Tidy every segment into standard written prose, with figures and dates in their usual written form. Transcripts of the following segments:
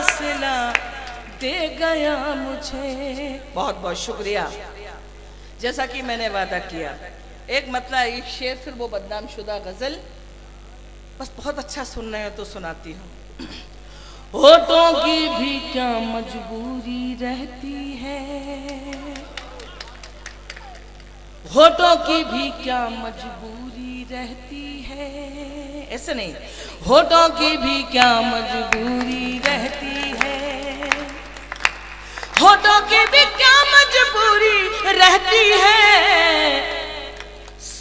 सिला दे गया मुझे। बहुत बहुत शुक्रिया। जैसा कि मैंने वादा किया, एक मतलब एक शेर फिर वो बदनाम शुदा गजल, बस बहुत अच्छा सुन रहे हो तो सुनाती हूँ। होठों की भी क्या मजबूरी रहती है, होठों की भी क्या मजबूरी रहती है, ऐसे नहीं, होठों की भी क्या मजबूरी रहती है, होठों की भी क्या मजबूरी रहती है,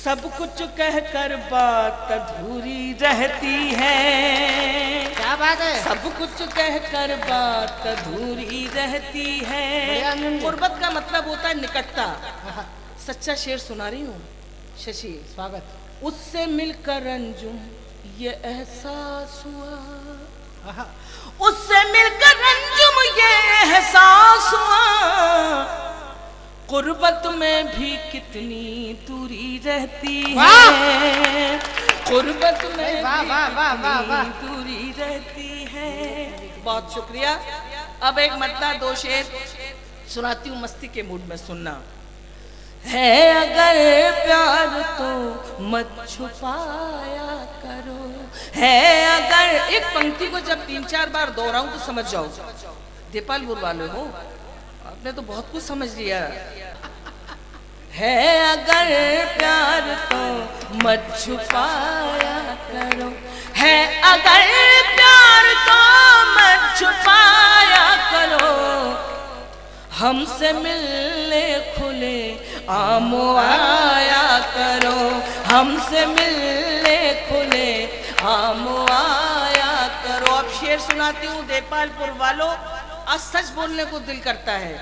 सब कुछ कहकर बात अधूरी रहती है। क्या बात है, सब कुछ कहकर बात अधूरी रहती है। गुर्बत का मतलब होता है निकटता। सच्चा शेर सुना रही हूँ शशि, स्वागत। उससे मिलकर अंजुम ये एहसास हुआ, उससे मिलकर अंजुम ये एहसास हुआ, गुर्बत में भी कितनी दूरी रहती है, गुर्बत में भी दूरी रहती है। बहुत शुक्रिया। अब एक मतलब दो शेर सुनाती हूँ, मस्ती के मूड में सुनना है। अगर प्यार तो मत छुपाया करो, है अगर, एक पंक्ति को जब 3-4 बार दोहराऊं तो समझ जाओ। देपालपुर वाले हो, आपने तो बहुत कुछ समझ लिया। है अगर प्यार तो मत छुपाया करो, है अगर प्यार तो मत छुपाया करो, हमसे मिलने खुले आम आया करो, हमसे मिलने खुले आम आया करो। अब शेर सुनाती हूँ देपालपुर वालों, आज सच बोलने को दिल करता है।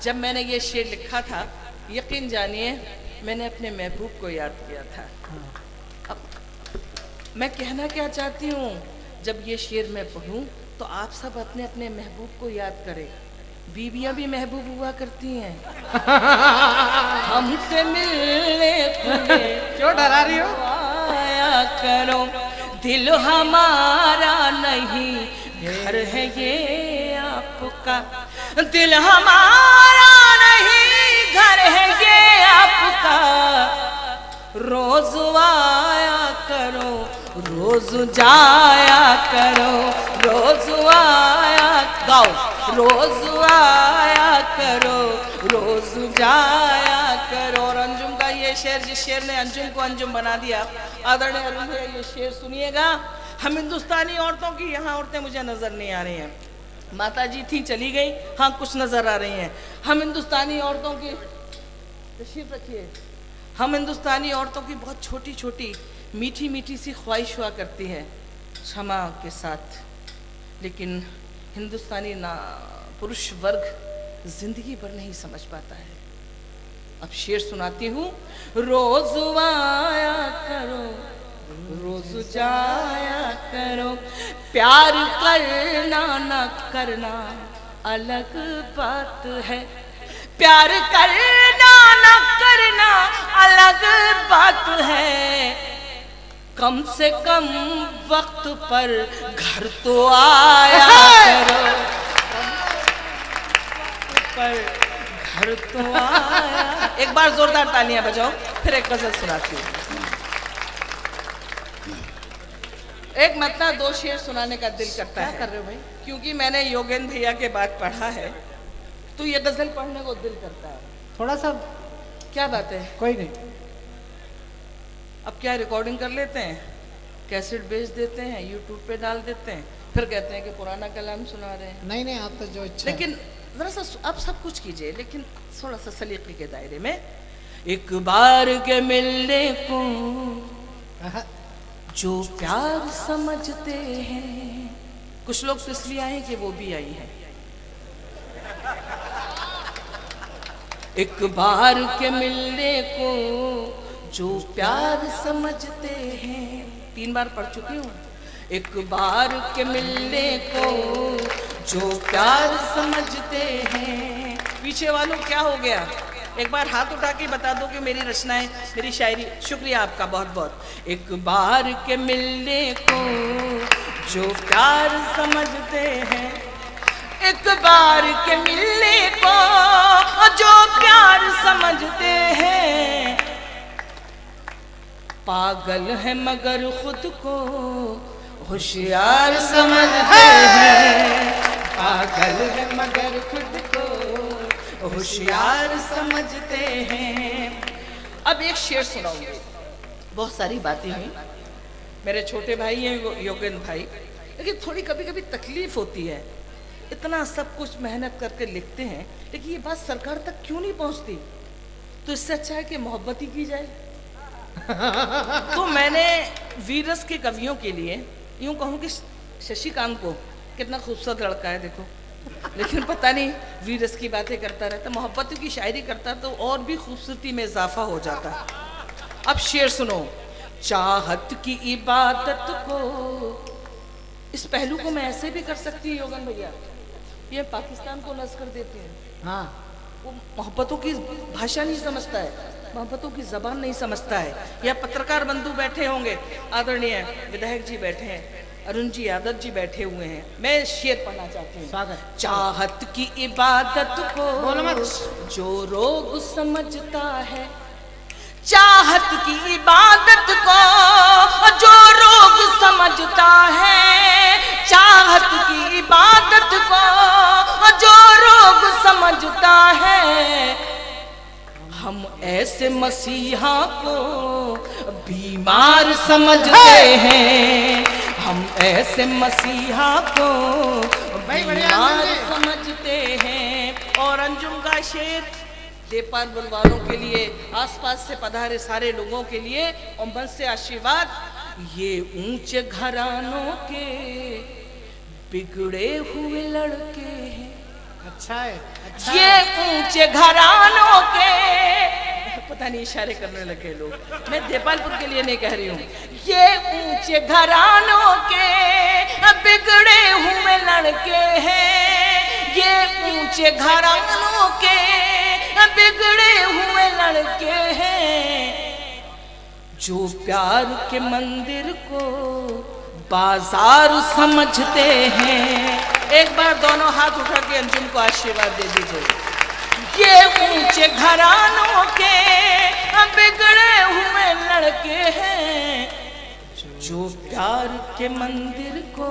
जब मैंने ये शेर लिखा था, यकीन जानिए मैंने अपने महबूब को याद किया था। अब मैं कहना क्या चाहती हूँ, जब ये शेर मैं पढ़ूं तो आप सब अपने अपने महबूब को याद करें। बीबियां भी महबूब हुआ करती हैं। हमसे मिलने क्यों डरा रही हो? आया करो, दिल हमारा नहीं घर है ये आपका, दिल हमारा नहीं घर है ये आपका, रोज आया करो रोज जाया करो, रोज आया, गाओ, रोज आया करो रोज जाया करो। और अंजुम का ये शेर, जिस शेर ने अंजुम को अंजुम बना दिया, आदरणीय अरुण भैया ये शेर सुनिएगा। हम हिंदुस्तानी औरतों की, यहाँ औरतें मुझे नजर नहीं आ रही हैं, माता जी थी चली गई, हाँ कुछ नजर आ रही हैं। हम हिंदुस्तानी औरतों की, तशरीफ रखिए, हम हिंदुस्तानी औरतों की बहुत छोटी छोटी मीठी मीठी सी ख्वाहिश हुआ करती है क्षमा के साथ, लेकिन हिंदुस्तानी ना पुरुष वर्ग जिंदगी भर नहीं समझ पाता है। अब शेर सुनाती हूँ। रोज आया करो रोज जाया करो, प्यार करना न करना अलग बात है, प्यार करना न करना अलग बात है, कम से कम वक्त पर घर तो आया करो, पर घर तो आया। एक बार जोरदार तालियां बजाओ, फिर एक गजल सुनाती हूँ। एक मतलब दो शेर सुनाने का दिल करता है। क्या कर रहे हो भाई? क्योंकि मैंने योगेंद्र भैया के बाद पढ़ा है, तो ये गजल पढ़ने को दिल करता है। थोड़ा सा, क्या बात है? कोई नहीं, अब क्या रिकॉर्डिंग कर लेते हैं, कैसेट बेच देते हैं, यूट्यूब पे डाल देते हैं, फिर कहते हैं कि पुराना कलाम सुना रहे हैं। नहीं आप तो जो इच्छा, लेकिन जरा सा अब सब कुछ कीजिए, लेकिन थोड़ा सा सलीके के दायरे में। एक बार के मिलने को जो प्यार समझते हैं, कुछ लोग तो इसलिए आए कि वो भी आई है। एक बार के मिलने को जो प्यार समझते हैं, 3 बार पढ़ चुकी हूँ। एक बार के मिलने को जो प्यार समझते हैं। पीछे वालों क्या हो गया? एक बार हाथ उठा के बता दो कि मेरी रचनाएं, मेरी शायरी। शुक्रिया आपका बहुत बहुत। एक बार के मिलने को जो प्यार समझते हैं, प्यार के मिलने को जो प्यार समझते हैं, पागल है मगर खुद को होशियार समझते हैं। पागल है मगर खुद को होशियार समझते हैं। अब एक शेर सुनाऊंगी। बहुत सारी बातें हुई, मेरे छोटे भाई हैं योगेंद्र भाई, लेकिन थोड़ी कभी कभी तकलीफ होती है। इतना सब कुछ मेहनत करके लिखते हैं, लेकिन ये बात सरकार तक क्यों नहीं पहुंचती? तो इससे अच्छा है कि मोहब्बत ही की जाए। तो मैंने वीरस के कवियों के लिए यूं कहूं कि शशिकांत को, कितना खूबसूरत लड़का है देखो, लेकिन पता नहीं वीरस की बातें करता रहता, मोहब्बत की शायरी करता तो और भी खूबसूरती में इजाफा हो जाता। अब शेर सुनो। चाहत की इबादत को, इस पहलू को मैं ऐसे भी कर सकती हूँ योगन भैया, ये पाकिस्तान को नज़ कर देते हैं। हाँ, वो मोहब्बतों की भाषा नहीं समझता है, मोहब्बतों की जबान नहीं समझता है। या पत्रकार बंधु बैठे होंगे, आदरणीय विधायक जी बैठे हैं, अरुण जी यादव जी बैठे हुए हैं, मैं शेर पढ़ना चाहती हूँ। चाहत की इबादत को जो रोग समझता है, चाहत की इबादत को जो रोग समझता है, चाहत की इबादत को जो रोग समझता है, हम ऐसे मसीहा को बीमार समझते हैं। हम ऐसे मसीहा को बीमार समझते हैं। और अंजुम का शेर देपाल बुलवालों के लिए, आसपास से पधारे सारे लोगों के लिए और मन से आशीर्वाद। ये ऊंचे घरानों के बिगड़े हुए लड़के हैं। अच्छा है, अच्छा। ये ऊंचे घरानों के, पता नहीं इशारे करने लगे लोग, मैं देपालपुर के लिए नहीं कह रही हूँ। ये ऊंचे घरानों के बिगड़े हुए लड़के हैं। ये ऊंचे घरानों के बिगड़े हुए लड़के हैं, जो प्यार के मंदिर को बाजार समझते हैं। एक बार दोनों हाथ उठा के अंजुम को आशीर्वाद दे दीजिए। ये ऊंचे घरानों के बिगड़े हुए लड़के हैं, जो प्यार के मंदिर को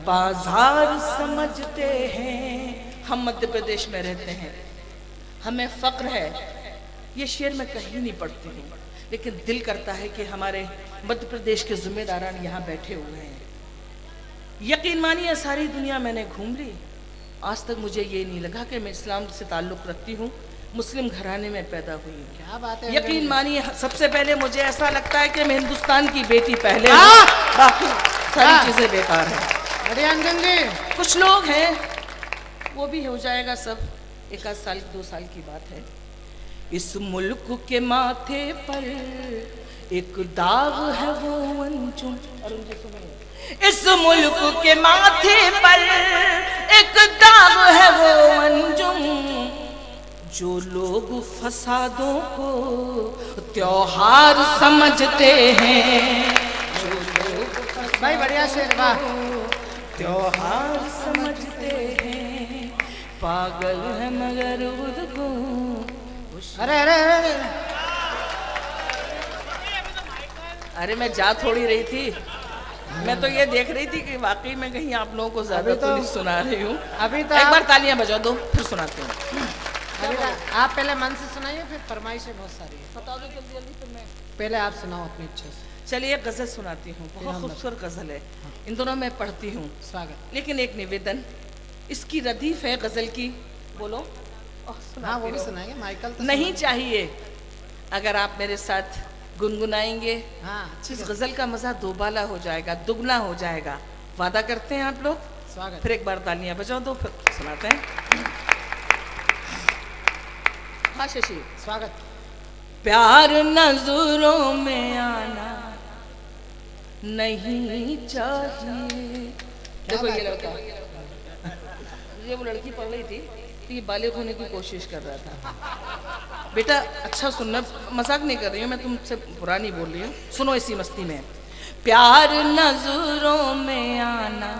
बाजार समझते हैं। हम मध्य प्रदेश में रहते हैं, हमें फक्र है। ये शेर मैं कहीं नहीं पढ़ती हूँ, लेकिन दिल करता है कि हमारे मध्य प्रदेश के जिम्मेदारान यहाँ बैठे हुए हैं। यकीन मानिए सारी दुनिया मैंने घूम ली, आज तक मुझे ये नहीं लगा कि मैं इस्लाम से ताल्लुक़ रखती हूँ, मुस्लिम घराने में पैदा हुई हूँ। क्या बात है। यकीन मानिए सबसे पहले मुझे ऐसा लगता है कि मैं हिंदुस्तान की बेटी पहले हूँ, बाकी सारी चीज़ें बेकार हैं। कुछ लोग हैं, वो भी हो जाएगा सब, एक आध साल 2 साल की बात है। इस मुल्क के माथे पर एक दाग है वो अंजुम, इस मुल्क के माथे पर एक दाग है वो अंजुम, जो लोग फसादों को त्योहार समझते हैं। जो लोग भाई बढ़िया शेर, वाह, त्योहार समझते हैं, पागल है मगर खुद को। अरे अरे अरे अरे मैं जा थोड़ी रही थी, मैं तो ये देख रही थी कि वाकई में कहीं आप लोगों को ज्यादा तो नहीं सुना रही हूँ। अभी तो एक बार तालियां बजा दो, फिर सुनाते हैं। आप पहले मन से सुनाइए, फिर फरमाइशें बहुत सारी है, बता दो जल्दी जल्दी, तो मैं पहले आप सुनाओ अपनी इच्छा से। चलिए गजल सुनाती हूँ, बहुत खूबसूरत गजल है, इन दोनों में पढ़ती हूँ। स्वागत। लेकिन एक निवेदन, इसकी रदीफ है गजल की, बोलो। हाँ वो भी सुनाएंगे, माइकल तो नहीं चाहिए। अगर आप मेरे साथ गुनगुनाएंगे, हाँ, इस गजल का मजा दोबाला हो जाएगा, दुगना हो जाएगा। वादा करते हैं आप लोग? स्वागत। फिर एक बार तालियां बजाओ दो, फिर सुनाते हैं। हाँ शशि, स्वागत। प्यार नजरों में आना नहीं चाहिए। देखो ये लड़का, ये वो लड़की पढ़ रही थी, तो ये बालिग होने की कोशिश कर रहा था। बेटा अच्छा सुनना, मजाक नहीं कर रही हूँ मैं, तुमसे बुरा नहीं बोल रही हूँ, सुनो इसी मस्ती में। प्यार नजरों में आना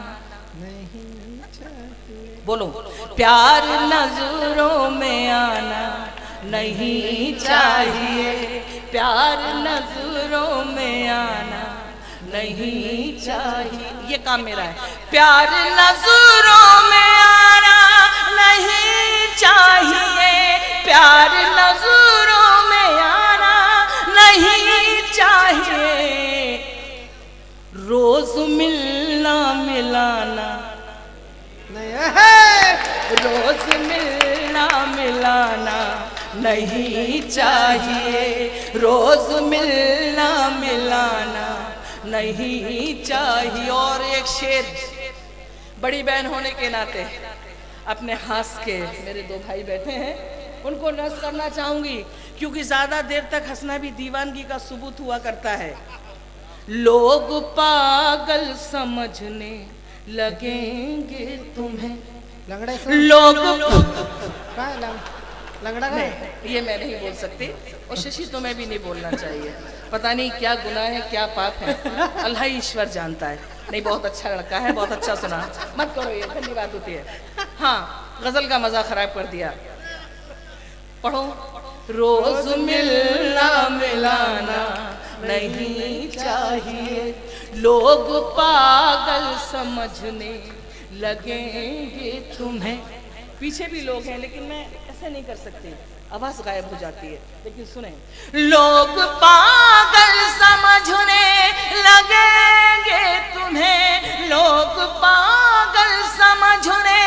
नहीं बोलो। प्यार नजरों में आना नहीं चाहिए, प्यार नजरों में आना नहीं चाहिए। ये काम मेरा है। प्यार नजरों में आना नहीं चाहिए, प्यार नजरों में आना नहीं चाहिए। रोज मिलना मिलाना नहीं, रोज मिलना मिलाना नहीं चाहिए, रोज मिलना मिलाना नहीं चाहिए। और एक शेर, बड़ी बहन होने के नाते अपने हंस के, मेरे दो भाई बैठे हैं, उनको नस करना चाहूंगी, क्योंकि ज्यादा देर तक हंसना भी दीवानगी का सबूत हुआ करता है। लोग पागल समझने लगेंगे तुम्हें, लोग लंगड़ा नहीं, ये मैं नहीं बोल सकती, और शशि तुम्हें भी नहीं बोलना चाहिए। पता नहीं क्या गुनाह है, क्या पाप है, अल्लाह ईश्वर जानता है। नहीं, बहुत अच्छा लड़का है, बहुत अच्छा सुना, मत करो, ये ठंडी बात होती है। हाँ, गजल का मजा खराब कर दिया। पढ़ो। रोज मिलना मिलाना नहीं चाहिए, लोग पागल समझने लगेंगे तुम्हें। पीछे भी लोग हैं, लेकिन मैं ऐसे नहीं कर सकती, आवाज गायब हो जाती है। लेकिन सुने। लोग पागल समझने लगेंगे तुम्हें, लोग पागल समझने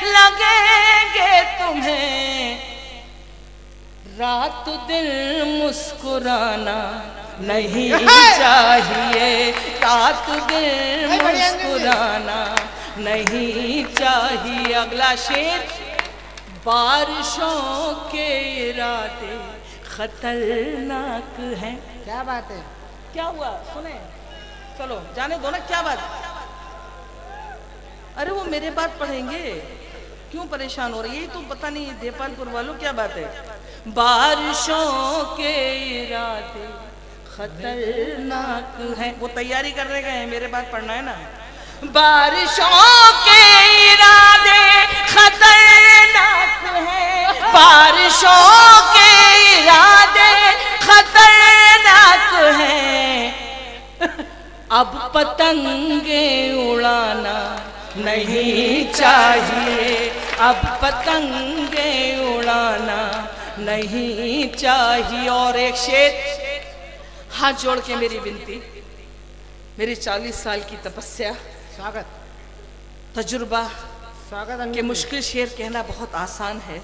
लगेंगे तुम्हें। रात दिन मुस्कुराना नहीं चाहिए, रात दिन मुस्कुराना नहीं चाहिए। अगला शेर। बारिशों के इरादे खतरनाक हैं। क्या बात है? क्या हुआ? सुने, चलो जाने दो ना, क्या बात? अरे वो मेरे बात पढ़ेंगे, क्यों परेशान हो रही है? तो पता नहीं देपालपुर वालों, क्या बात है? बारिशों के इरादे खतरनाक हैं। वो तैयारी करने गए हैं, मेरे बात पढ़ना है ना। बारिशों के इरादे खतरनाक हैं, बारिशों के इरादे खतरनाक हैं। अब पतंगे उड़ाना नहीं चाहिए, अब पतंगे उड़ाना नहीं चाहिए। और एक शेर। हाथ जोड़ के मेरी विनती, मेरी 40 साल की तपस्या, स्वागत, तजुर्बा, स्वागत कि मुश्किल शेर कहना बहुत आसान है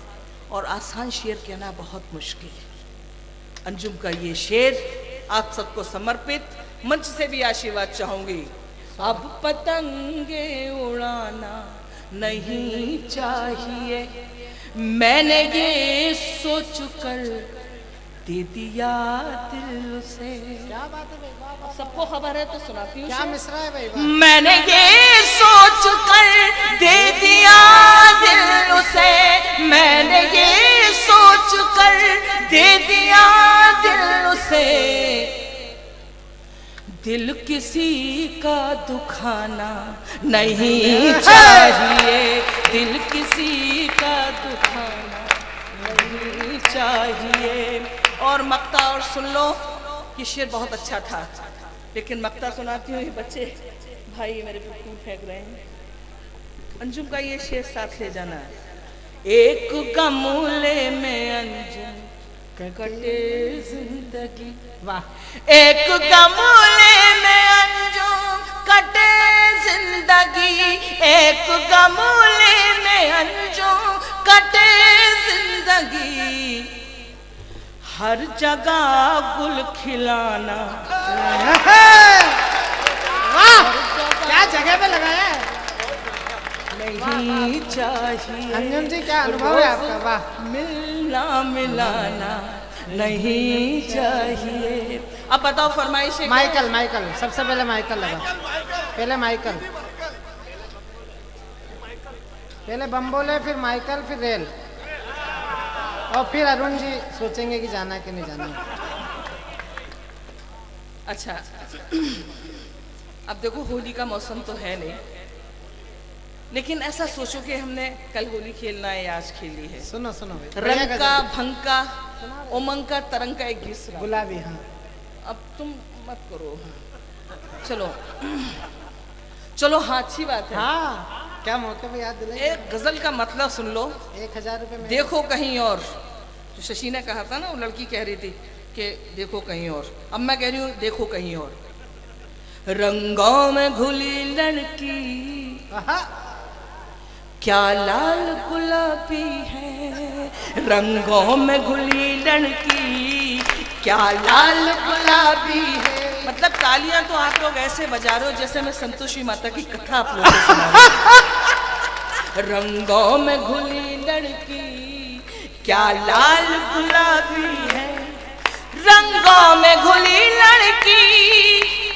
और आसान शेर कहना बहुत मुश्किल है। अंजुम का ये शेर आप सबको समर्पित, मंच से भी आशीर्वाद चाहूंगी। अब पतंगे उड़ाना नहीं चाहिए, मैंने ये सोच कर दे दिया दिल से। क्या बात है भाई? सबको खबर है तो सुनाती हूँ। क्या मिसरा है भाई? मैंने ये सोच कर दे दिया दिल से, मैंने ये सोच कर दे दिया दिल से। दिल किसी का दुखाना नहीं चाहिए, दिल किसी का दुखाना नहीं चाहिए। और मक्ता, और सुन लो, ये शेर बहुत अच्छा था, लेकिन मक्ता सुनाती हूँ। ये बच्चे भाई मेरे पे खून फेंक रहे हैं। अंजुम का ये शेर साथ ले जाना है। एक गमले में अंजुम कटे जिंदगी, वाह। एक गमले में अंजुम कटे जिंदगी, एक गमले में अंजुम कटे जिंदगी। हर जगह गुल खिलाना, वाह, क्या जगह पे लगाया है? नहीं चाहिए। अंजुम जी, क्या अनुभव है आपका? वाह। मिलना मिलाना नहीं चाहिए। अब बताओ फरमाइश। माइकल, माइकल, सबसे पहले माइकल लगा, पहले माइकल, पहले बम बोले, फिर माइकल, फिर रेल, और फिर अरुण जी सोचेंगे कि जाना कि नहीं जाना। अच्छा, अब देखो होली का मौसम तो है नहीं, लेकिन ऐसा सोचो कि हमने कल होली खेलना है या आज खेली है। सुनो सुनो भाई, रंग का, भंग का, उमंग का, तरंग का एक गीत सुना। गुलाबी, हाँ। अब तुम मत करो। चलो चलो, हाँ अच्छी बात है। हाँ, क्या मौके पे याद दिलाइए। एक गजल का मतलब सुन लो। 1000 रुपए में देखो कहीं और। जो शशि ने कहा था ना, वो लड़की कह रही थी कि देखो कहीं और, अब मैं कह रही हूँ देखो कहीं और। रंगों में घुली लड़की क्या लाल गुलाबी है, रंगों में घुली लड़की क्या लाल गुलाबी है। मतलब तालियां तो आप लोग ऐसे बजा रहे हो जैसे मैं संतोषी माता की कथा आप लोगों को सुना रही हूं। रंगों में घुली लड़की क्या लाल गुलाबी है, रंगों में घुली लड़की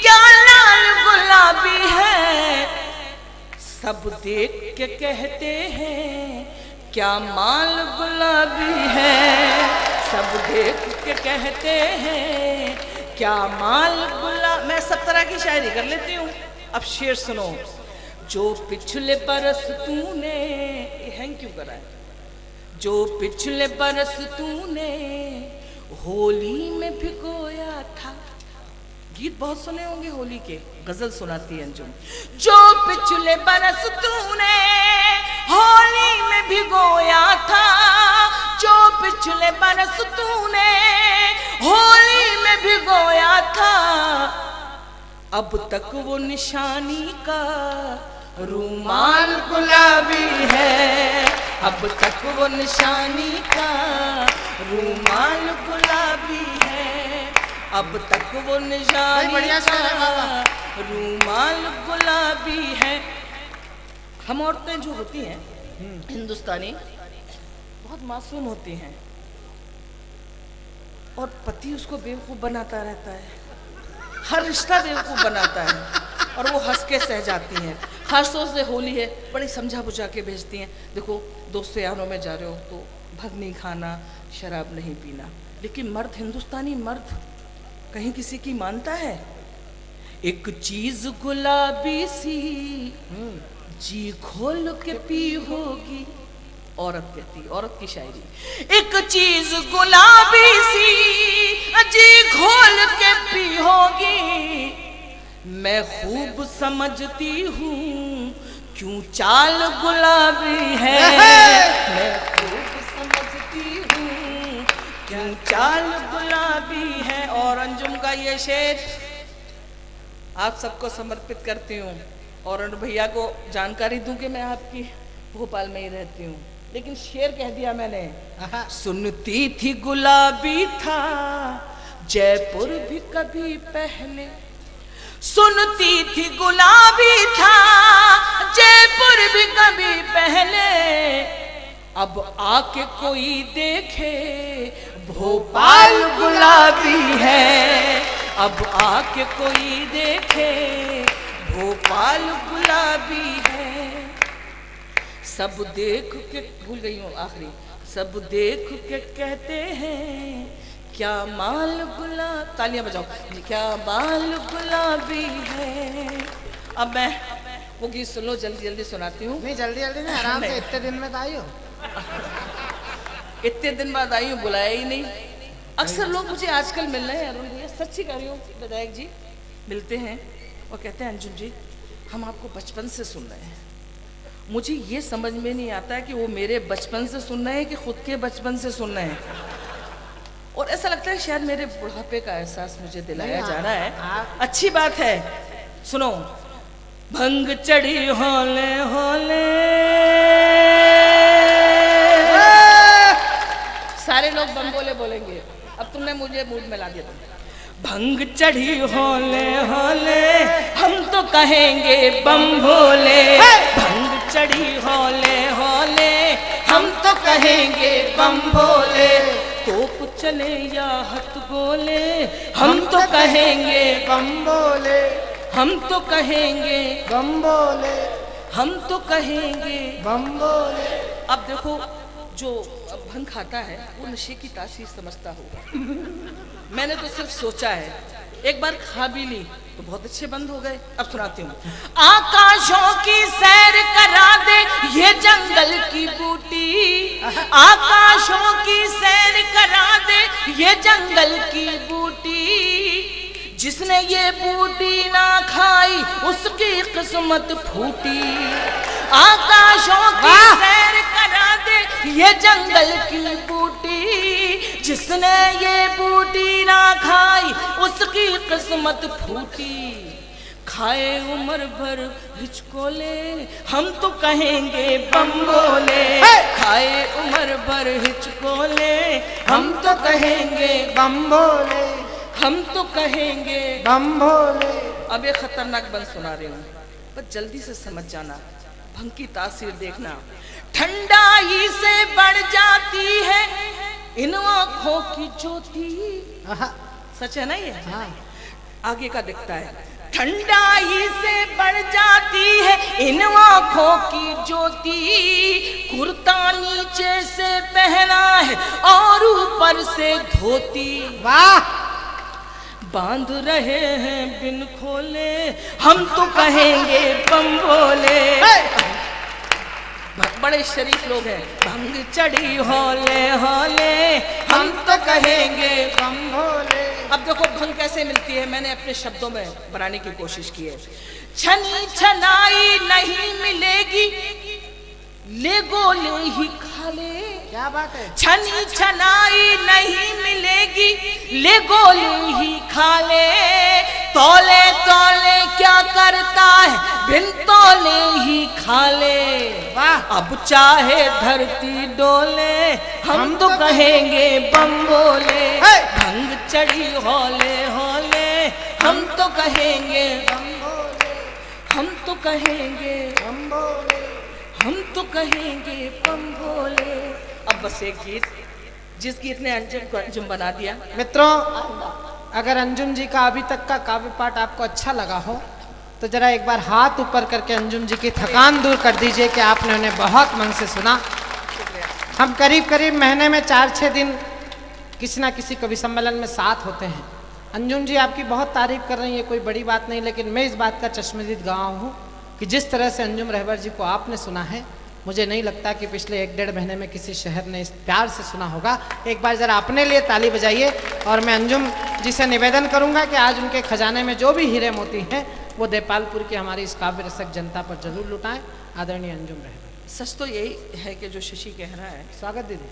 क्या लाल गुलाबी है। सब देख के कहते हैं क्या माल गुलाबी है, सब देख के कहते हैं क्या माल गुलाब। मैं सब तरह की शायरी कर लेती हूँ। अब शेर सुनो। जो पिछले बरस तूने, हैंग क्यों करा है, जो पिछले बरस तूने होली में भिगोया था। गीत बहुत सुने होंगे होली के, गजल सुनाती है अंजुम। जो पिछले बरस तूने होली में भिगोया था, जो पिछले बरस तूने होली में भिगोया था, अब तक वो निशानी का रूमाल गुलाबी है, अब तक वो निशानी का रूमाल गुलाबी है, अब तक वो निशानी का रूमाल गुलाबी है। हम औरतें जो होती हैं हिंदुस्तानी बहुत मासूम होती हैं और पति उसको बेवकूफ़ बनाता रहता है, हर रिश्ता बेवकूफ़ बनाता है और वो हंस के सह जाती हैं। खास तौर से होली है, बड़ी समझा बुझा के भेजती हैं। देखो दोस्त यारों में जा रहे हो तो भग नहीं खाना, शराब नहीं पीना। लेकिन मर्द, हिंदुस्तानी मर्द कहीं किसी की मानता है? एक चीज गुलाबी सी जी खोल के पी होगी, औरत कहती, औरत की शायरी। एक चीज गुलाबी सी जी खोल के पी होगी, मैं खूब समझती हूँ क्यों चाल गुलाबी है, मैं खूब समझती हूँ क्यों चाल गुलाबी है। और अंजुम का ये शेर आप सबको समर्पित करती हूँ। और भैया को जानकारी दूं कि मैं आपकी भोपाल में ही रहती हूँ, लेकिन शेर कह दिया मैंने। सुनती थी गुलाबी था जयपुर भी कभी पहले, सुनती थी गुलाबी था जयपुर भी कभी पहले, अब आके कोई देखे भोपाल गुलाबी है, अब आके कोई देखे भोपाल गुलाबी है। सब देख के, भूल गई हूँ आखिरी, सब देख के कहते हैं क्या माल गुलाब, तालियां बजाओ, क्या माल गुलाबी है। अब मैं वो गीत सुन लो, जल्दी जल्दी सुनाती हूँ। नहीं जल्दी जल्दी नहीं, आराम से। इतने दिन में तो आई हो। इतने दिन बाद आई हूँ, बुलाया ही नहीं। अक्सर लोग मुझे आजकल मिल रहे हैं, अरुण भैया सच्ची कह रही हूँ, विधायक जी मिलते हैं और कहते हैं अंजुम जी हम आपको बचपन से सुन रहे हैं। मुझे ये समझ में नहीं आता है कि वो मेरे बचपन से सुन रहे हैं कि खुद के बचपन से सुन रहे हैं। और ऐसा लगता है शायद मेरे बुढ़ापे का एहसास मुझे दिलाया जा रहा है। अच्छी बात है, सुनो। भंग चढ़ी होले होले, सारे लोग बम बोले बोलेंगे। अब तुमने मुझे मूड में ला दिया। भंग चढ़ी होले होले हम तो कहेंगे बम भोले, भंग चढ़ी होले होले हम तो कहेंगे बम भोले, तोप चले या हथ गोले हम तो कहेंगे बम बोले, हम तो कहेंगे बम बोले, हम तो कहेंगे बम बोले। अब देखो जो भंग खाता है वो नशे की तासीर समझता होगा। मैंने तो सिर्फ सोचा है एक बार खा भी ली तो बहुत अच्छे बंद हो गए। अब सुनाती हूँ। आकाशों की सैर करा दे ये जंगल की बूटी, आकाशों की सैर करा दे ये जंगल की बूटी, जिसने ये बूटी ना खाई उसकी किस्मत फूटी। आकाशों की सैर करा दे ये जंगल की बूटी, जिसने ये बूटी ना खाई उसकी किस्मत फूटी। खाए उम्र भर हिचकोले हम तो कहेंगे बम बोले, खाए उम्र भर हिचकोले हम तो कहेंगे बम बोले, हम तो कहेंगे बम बोले। अब ये खतरनाक बंद सुना रही हूँ, बस जल्दी से समझ जाना, भंग की तासीर देखना। ठंडाई से बढ़ जाती है इन आँखों की ज्योति, सच है ना ये? हाँ। आगे का दिखता है। ठंडाई से बढ़ जाती है इन आँखों की ज्योति, कुर्ता नीचे से पहना है और ऊपर से धोती। वाह। बांध रहे हैं बिन खोले हम तो कहेंगे बम बोले। बड़े शरीफ लोग हैं। भंग चढ़ी होले होले हम तो कहेंगे बम बोले। अब देखो भंग कैसे मिलती है, मैंने अपने शब्दों में बनाने की कोशिश की है। छनी छनाई नहीं मिलेगी ले गोले ही खा ले। क्या बात है। छनी छनाई नहीं मिलेगी ले गोले ही खा ले, तोले तोले क्या करता है बिन तोले ही खा ले। वाह। अब चाहे धरती डोले हम तो कहेंगे बम बोले। भंग चढ़ी होले होले हम तो कहेंगे बम बोले, हम तो कहेंगे बम बोले, हम तो कहेंगे बम बोले। अब बस एक गीत, जिस गीत ने अंजुम को अंजुम बना दिया। मित्रों, अगर अंजुम जी का अभी तक का काव्य पाठ आपको अच्छा लगा हो तो जरा एक बार हाथ ऊपर करके अंजुम जी की थकान दूर कर दीजिए कि आपने उन्हें बहुत मन से सुना। हम करीब करीब महीने में 4-6 दिन किसी ना किसी कवि सम्मेलन में साथ होते हैं। अंजुम जी आपकी बहुत तारीफ कर रही है, कोई बड़ी बात नहीं, लेकिन मैं इस बात का चश्मदीद गवाह हूँ कि जिस तरह से अंजुम रहबर जी को आपने सुना है, मुझे नहीं लगता कि पिछले 1-1.5 महीने में किसी शहर ने इस प्यार से सुना होगा। एक बार ज़रा अपने लिए ताली बजाइए। और मैं अंजुम जी से निवेदन करूंगा कि आज उनके खजाने में जो भी हीरे मोती हैं वो देपालपुर की हमारी इस काव्य रसक जनता पर जरूर लुटाएं। आदरणीय अंजुम रहबर। सच तो यही है कि जो शशि कह रहा है, स्वागत दीदी।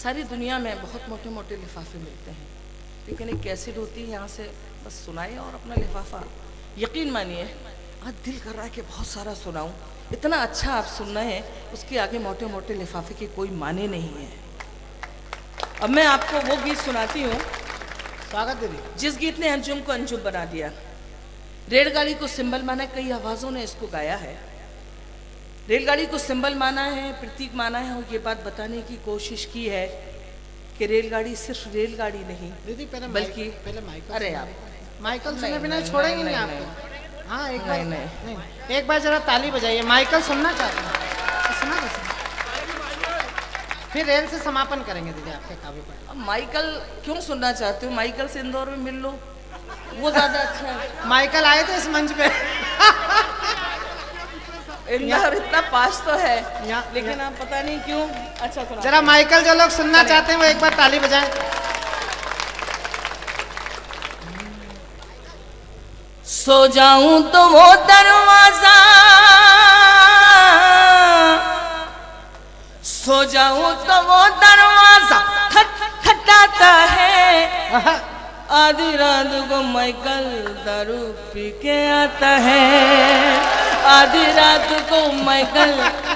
सारी दुनिया में बहुत मोटे मोटे लिफाफे मिलते हैं, लेकिन एक कैसेट होती है, यहाँ से बस सुनाए और अपना लिफाफा। यकीन मानिए आज दिल कर रहा है कि बहुत सारा सुनाऊं, इतना अच्छा आप सुन रहे हैं, उसके आगे मोटे मोटे लिफाफे के कोई माने नहीं है। अब मैं आपको वो गीत सुनाती हूँ, स्वागत दीदी। जिस गीत ने अंजुम को अंजुम बना दिया। रेलगाड़ी को सिंबल माना, कई आवाज़ों ने इसको गाया है। रेलगाड़ी को सिंबल माना है, प्रतीक माना है, और ये बात बताने की कोशिश की है कि रेलगाड़ी सिर्फ रेलगाड़ी नहीं दीदी बल्कि पहले माइकल। अरे आप माइकल सुने नहीं, बिना नहीं, छोड़ेंगे नहीं, नहीं नहीं, आपको। हाँ एक बार नहीं। एक बार जरा ताली बजाइए। माइकल सुनना चाहते हैं, सुना कैसे? फिर रेल से समापन करेंगे दीदी आपके काव्य पर। अब माइकल क्यों सुनना चाहते हो? माइकल से इंदौर में मिल लो, वो ज्यादा अच्छा है। माइकल आए थे इस मंच पे। इंदौर इतना पास तो है, यहाँ- लेकिन आप पता नहीं क्यों। अच्छा सुना। जरा माइकल जो लोग सुनना चाहते हैं वो एक बार ताली बजाएं। सो जाऊं तो वो दरवाजा, सो जाऊं तो वो दरवाजा खटखटाता है। आधी रात को माइकल दारू पी के आता है। आधी रात को माइकल,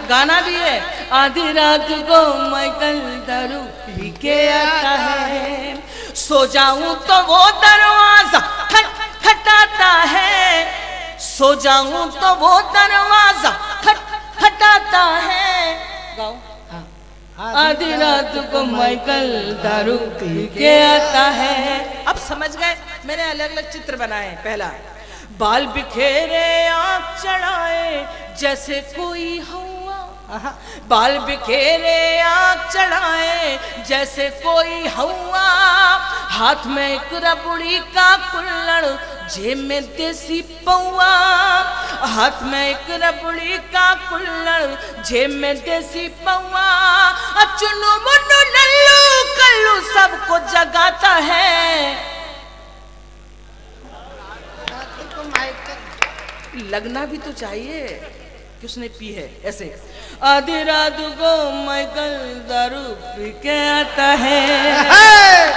गाना भी है, आधी रात को माइकल दारू पी के आता है। सो जाऊं तो वो दरवाजा खटखटाता है, सो जाऊं तो वो दरवाजा खटखटाता है। गाओ। आधी रात को माइकल दारू पी के आता है। अब समझ गए? मैंने अलग अलग चित्र बनाए। पहला, बाल बिखेरे आँख चढ़ाए जैसे कोई हवा, बाल बिखेरे आँख चढ़ाए जैसे कोई हवा, हाथ में एक रबड़ी का कुल्हड़, जेब में देसी पौआ। हाथ में एक रबड़ी का कुल्हड़, जेब में देसी पौआ। चुन्नू मुन्नू लल्लू कल्लू सबको जगाता है। लगना भी तो चाहिए कि उसने पी है। ऐसे आधी रात को माइकल दारू पी के आता है।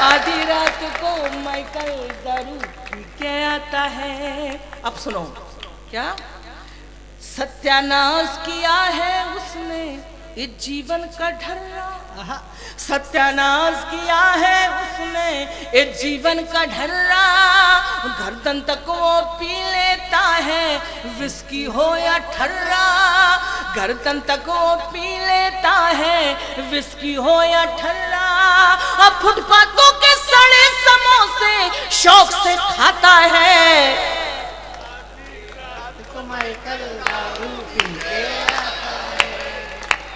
आधी रात को माइकल दारू पी के आता है। अब सुनो क्या सत्यानाश किया है उसने इस जीवन का ढर्रा। सत्यानाश किया है उसने इस जीवन का ढर्रा। गर्दन तक वो पी लेता है विस्की हो या ठर्रा। गर्दन तक वो पी लेता है विस्की हो या ठर्रा। अब फुटपाथों के सड़े समोसे शौक से खाता है।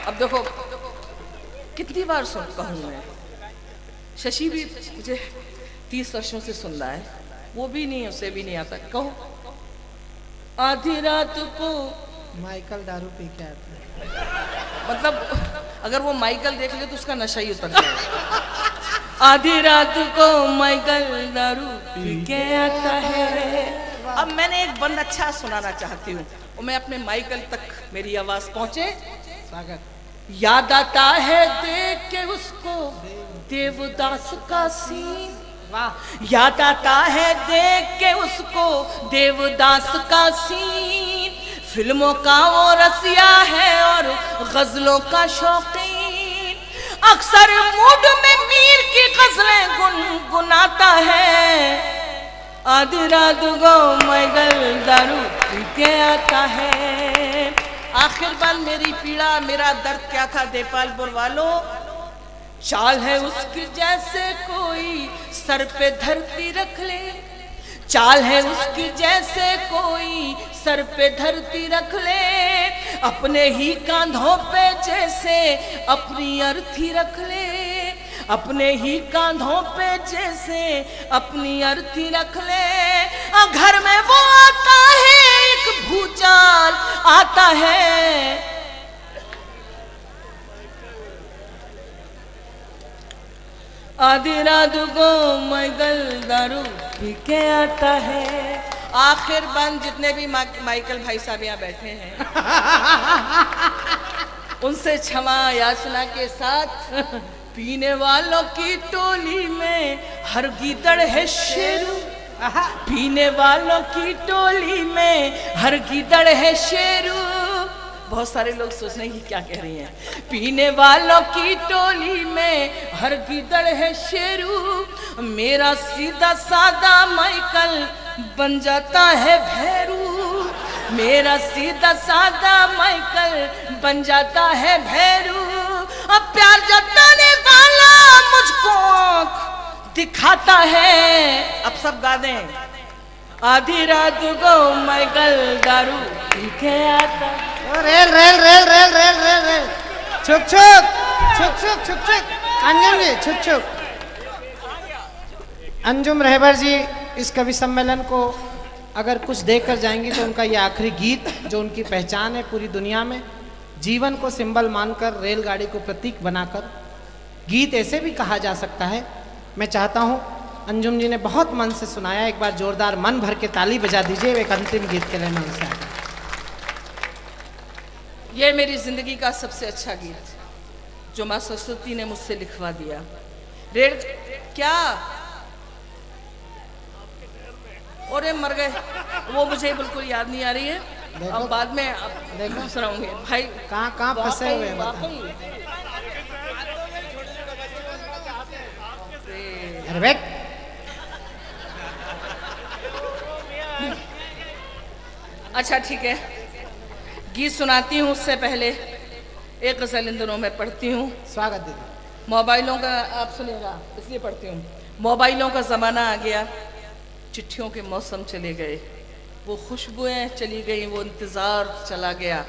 अब देखो कितनी बार सुन कहूँ मैं। शशि भी मुझे 30 वर्षों से सुन रहा है, वो भी नहीं, उसे भी नहीं आता। कहो आधी रात को माइकल दारू पी के आता है। मतलब अगर वो माइकल देख ले तो उसका नशा ही उतर जाएगा। आधी रात को माइकल दारू पी के आता है। अब मैंने एक बंद अच्छा सुनाना चाहती हूँ और मैं अपने माइकल तक मेरी आवाज पहुंचे। स्वागत। याद आता है देख के उसको देवदास का सीन। वाह। याद आता है देख के उसको देवदास का सीन। फिल्मों का वो रसिया है और गजलों का शौकीन। अक्सर मूड में मीर की गजलें गुनगुनाता है। आधी रात को माइकल दारू पी के आता है। आखिर बार मेरी पीड़ा मेरा दर्द क्या था देपालपुर वालों। चाल है उसकी जैसे कोई सर पे धरती रख ले। चाल है उसकी जैसे कोई सर पे धरती रख ले। अपने ही कांधों पे जैसे अपनी अर्थी रख ले। अपने ही कांधों पे जैसे अपनी अर्थी रख ले। घर में वो आता है एक भूचाल आता है। आधी रात को माइकल दारू पी के आता है। आखिर बंद जितने भी माइकल भाई साहब यहाँ बैठे हैं उनसे क्षमा याचना के साथ पीने वालों की टोली में हर गीदड़ है शेरू। पीने वालों की टोली में हर गीदड़ है शेरू। बहुत सारे लोग सोच रहे हैं कि क्या कह रही हैं। पीने वालों की टोली में हर गीदड़ है शेरू। मेरा सीधा सादा माइकल बन जाता है भैरू। मेरा सीधा सादा माइकल बन जाता है भैरू। अब प्यार जताने वाला मुझको आँख दिखाता है। अब सब गा दें। आधी रात को माइकल दारू पी के आता। Rail rail rail rail rail rail rail छुक छुक छुक छुक छुक छुक अंजुम जी छुक छुक। अंजुम रहबर जी इस कवि सम्मेलन को अगर कुछ देकर जाएंगी तो उनका ये आखिरी गीत जो उनकी पहचान है पूरी दुनिया में, जीवन को सिंबल मानकर, रेलगाड़ी को प्रतीक बनाकर, गीत ऐसे भी कहा जा सकता है। मैं चाहता हूँ अंजुम जी ने बहुत मन से सुनाया, एक बार जोरदार मन भर के ताली बजा दीजिए एक अंतिम गीत के लिए। मैं उनसे ये मेरी जिंदगी का सबसे अच्छा गीत जो माँ सरस्वती ने मुझसे लिखवा दिया। रेल क्या और मर गए वो मुझे बिल्कुल याद नहीं आ रही है। अब बाद में देखो सुनाऊंगी भाई। कहाँ फंसे हुए हैं। अच्छा ठीक है, गीत सुनाती हूँ उससे पहले एक गजल इन दिनों में पढ़ती हूँ। स्वागत दीदी। मोबाइलों का आप सुनिएगा इसलिए पढ़ती हूँ। मोबाइलों का ज़माना आ गया, चिट्ठियों के मौसम चले गए, वो खुशबुएं चली गई, वो इंतज़ार चला गया।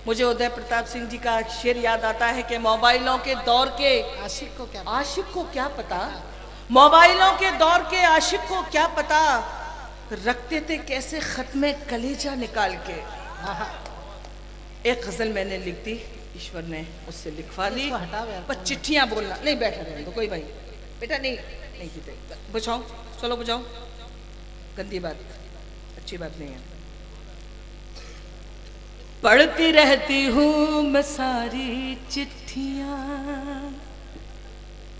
मुझे उदय प्रताप सिंह जी का शेर याद आता है कि मोबाइलों के दौर के आशिक को क्या पता मोबाइलों के दौर के आशिक को क्या पता रखते थे कैसे खत्मे कलेजा निकाल के। एक गजल मैंने लिख दी, ईश्वर ने उससे लिखवा ली। पर चिट्ठियां बोलना नहीं, बैठा रहने दो कोई भाई, बेटा नहीं जीते, बुझाओ, चलो बुझाओ, गंदी बात, अच्छी बात नहीं है। पढ़ती रहती हूँ मैं सारी चिट्ठियां,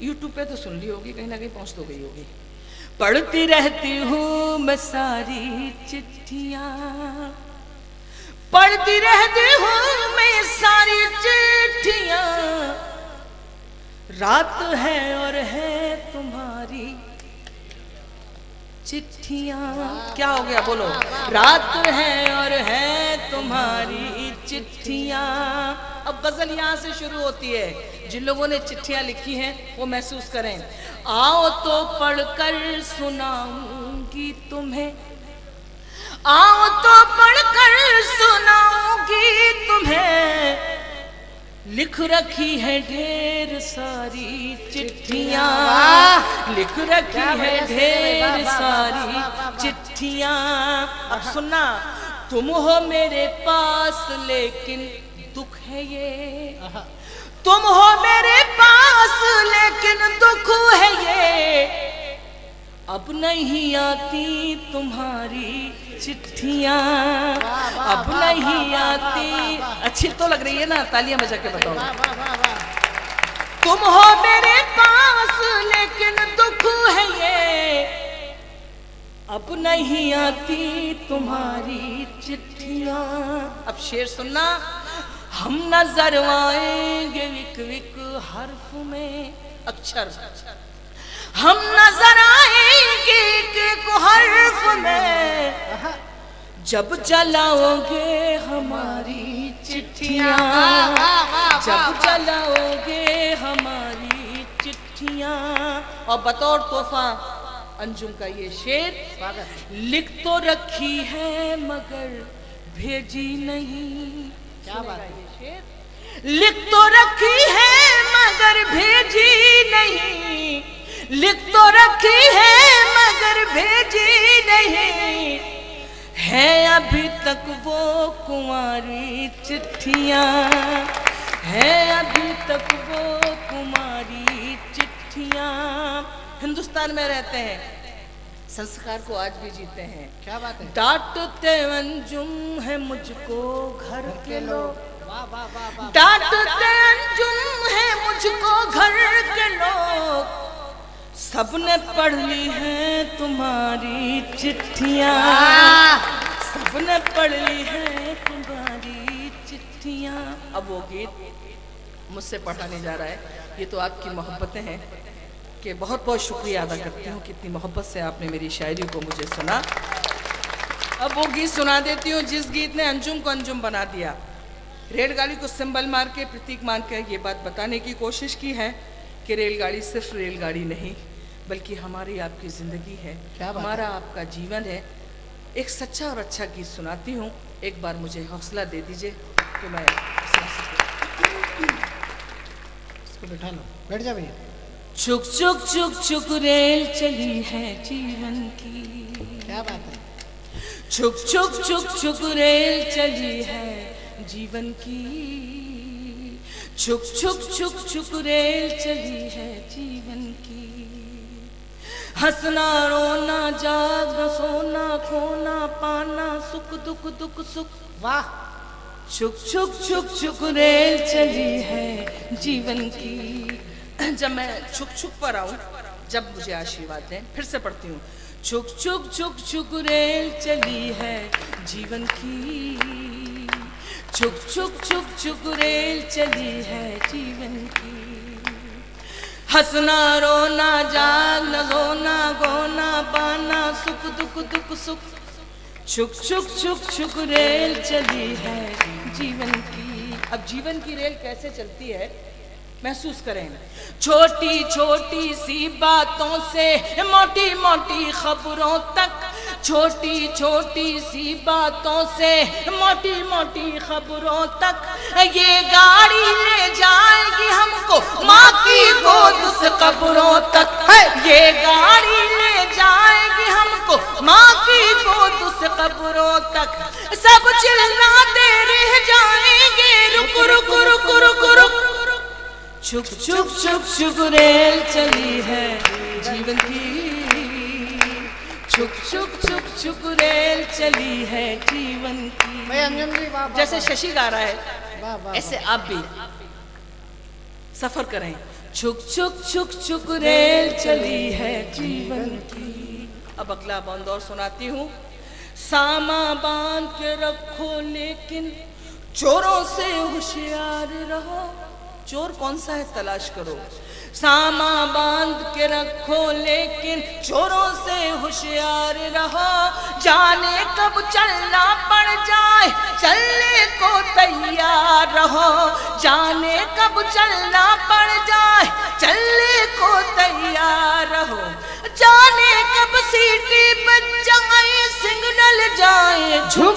यूट्यूब पे तो सुन ली होगी, कहीं ना कहीं पहुंच तो गई होगी। पढ़ती रहती हूँ मैं सारी चिट्ठियां, पढ़ती रहती हूँ मैं सारी चिट्ठियां, रात है और है तुम्हारी चिट्ठियां। क्या हो गया बोलो? रात है और है तुम्हारी चिट्ठियां। अब गजल यहाँ से शुरू होती है। जिन लोगों ने चिट्ठियां लिखी हैं वो महसूस करें। आओ तो पढ़कर सुनाऊंगी तुम्हें, आओ तो पढ़कर सुनाऊंगी तुम्हें, लिख रखी है ढेर सारी चिट्ठियां, लिख रखी है ढेर सारी चिट्ठियां। अब सुनना, तुम हो मेरे पास लेकिन दुख है ये, तुम हो मेरे पास लेकिन दुख है ये, अब नहीं आती तुम्हारी चिट्ठियां, अब नहीं आती। अच्छी तो लग रही है ना, तालियां बजा के बताओ। तुम हो मेरे पास लेकिन दुख है ये, अब नहीं आती तुम्हारी चिट्ठियां। अब शेर सुनना, हम नजर आएंगे विक विक हर्फ में अक्षर, हम नजर आएंगे एक हर्फ में, जब जलाओगे हमारी चिट्ठियां, जब जलाओगे हमारी चिट्ठियां। और बतौर तोहफा अंजुम का ये शेर, लिख तो रखी है मगर भेजी नहीं। क्या बात है? ये शेर, लिख तो रखी है मगर भेजी नहीं, लिख तो रखी है मगर भेजी नहीं, है अभी तक वो कुंवारी चिट्ठियां, है अभी तक वो कुंवारी चिट्ठियां। हिंदुस्तान में रहते हैं, संस्कार को आज भी जीते हैं। क्या बात है? डांटते अंजुम है मुझको घर के लोग, डांटते अंजुम है मुझको घर के लोग, सबने पढ़ ली है तुम्हारी चिट्ठियां, सबने पढ़ ली है तुम्हारी चिट्ठियां। अब वो गीत मुझसे पढ़ा नहीं जा रहा है, ये तो आपकी मोहब्बतें हैं कि बहुत बहुत शुक्रिया अदा करती हूँ, कितनी मोहब्बत से आपने मेरी शायरी को मुझे सुना। अब वो गीत सुना देती हूँ जिस गीत ने अंजुम को अंजुम बना दिया। रेलगाड़ी को सिंबल मार के, प्रतीक मान के ये बात बताने की कोशिश की है कि रेलगाड़ी सिर्फ रेलगाड़ी नहीं बल्कि हमारी आपकी ज़िंदगी है, हमारा आपका जीवन है। एक सच्चा और अच्छा गीत सुनाती हूँ, एक बार मुझे हौसला दे दीजिए कि मैं इसको बैठा लो, बैठ जा भैया। चुक चुक चुक चुक रेल चली है जीवन की। क्या बात है? चुक चुक चुक चुक रेल चली है जीवन की, चुक चुक चुक चुक रेल चली है जीवन की। हंसना रोना जागना सोना खोना पाना सुख दुख दुख सुख, वाह। चुक चुक चुक चुक रेल चली है जीवन की। जब मैं छुक छुक पर आऊं, जब मुझे आशीर्वाद दें, फिर से पढ़ती हूँ। छुक छुक छुक छुक रेल चली है जीवन की, छुक छुक छुक छुक रेल चली है जीवन की। हंसना रोना जागना रोना गोना पाना सुख दुख दुख सुख, छुक छुक छुक छुक रेल चली है जीवन की। अब जीवन की रेल कैसे चलती है महसूस करें। छोटी छोटी सी बातों से मोटी मोटी खबरों तक, छोटी छोटी सी बातों से मोटी मोटी खबरों तक, ये गाड़ी ले जाएगी हमको माँ की गोद से कब्रों तक, ये सब चिल्लाते रह जाएंगे, रुक रुक रुक रुक रुक, छुक छुक छुक छुक रेल चली है जीवन की, छुक छुक छुक छुक रेल चली है जीवन की। भाई अंजुम जी वाह, जैसे शशि गा रहा है वाह, वाह, ऐसे आप भी सफर करें। छुक छुक छुक छुक रेल चली है जीवन की। अब अगला बंद और सुनाती हूँ। सामा बांध के रखो लेकिन चोरों से होशियार रहो। चोर कौन सा है तलाश करो। सामा बांध के रखो लेकिन चोरों से होशियार रहो। जाने कब चलना पड़ जाए चलने को तैयार रहो। जाने कब चलना पड़ जाए चलने को तैयार रहो। जाने कब सीटी बज जाए सिग्नल जाए झुक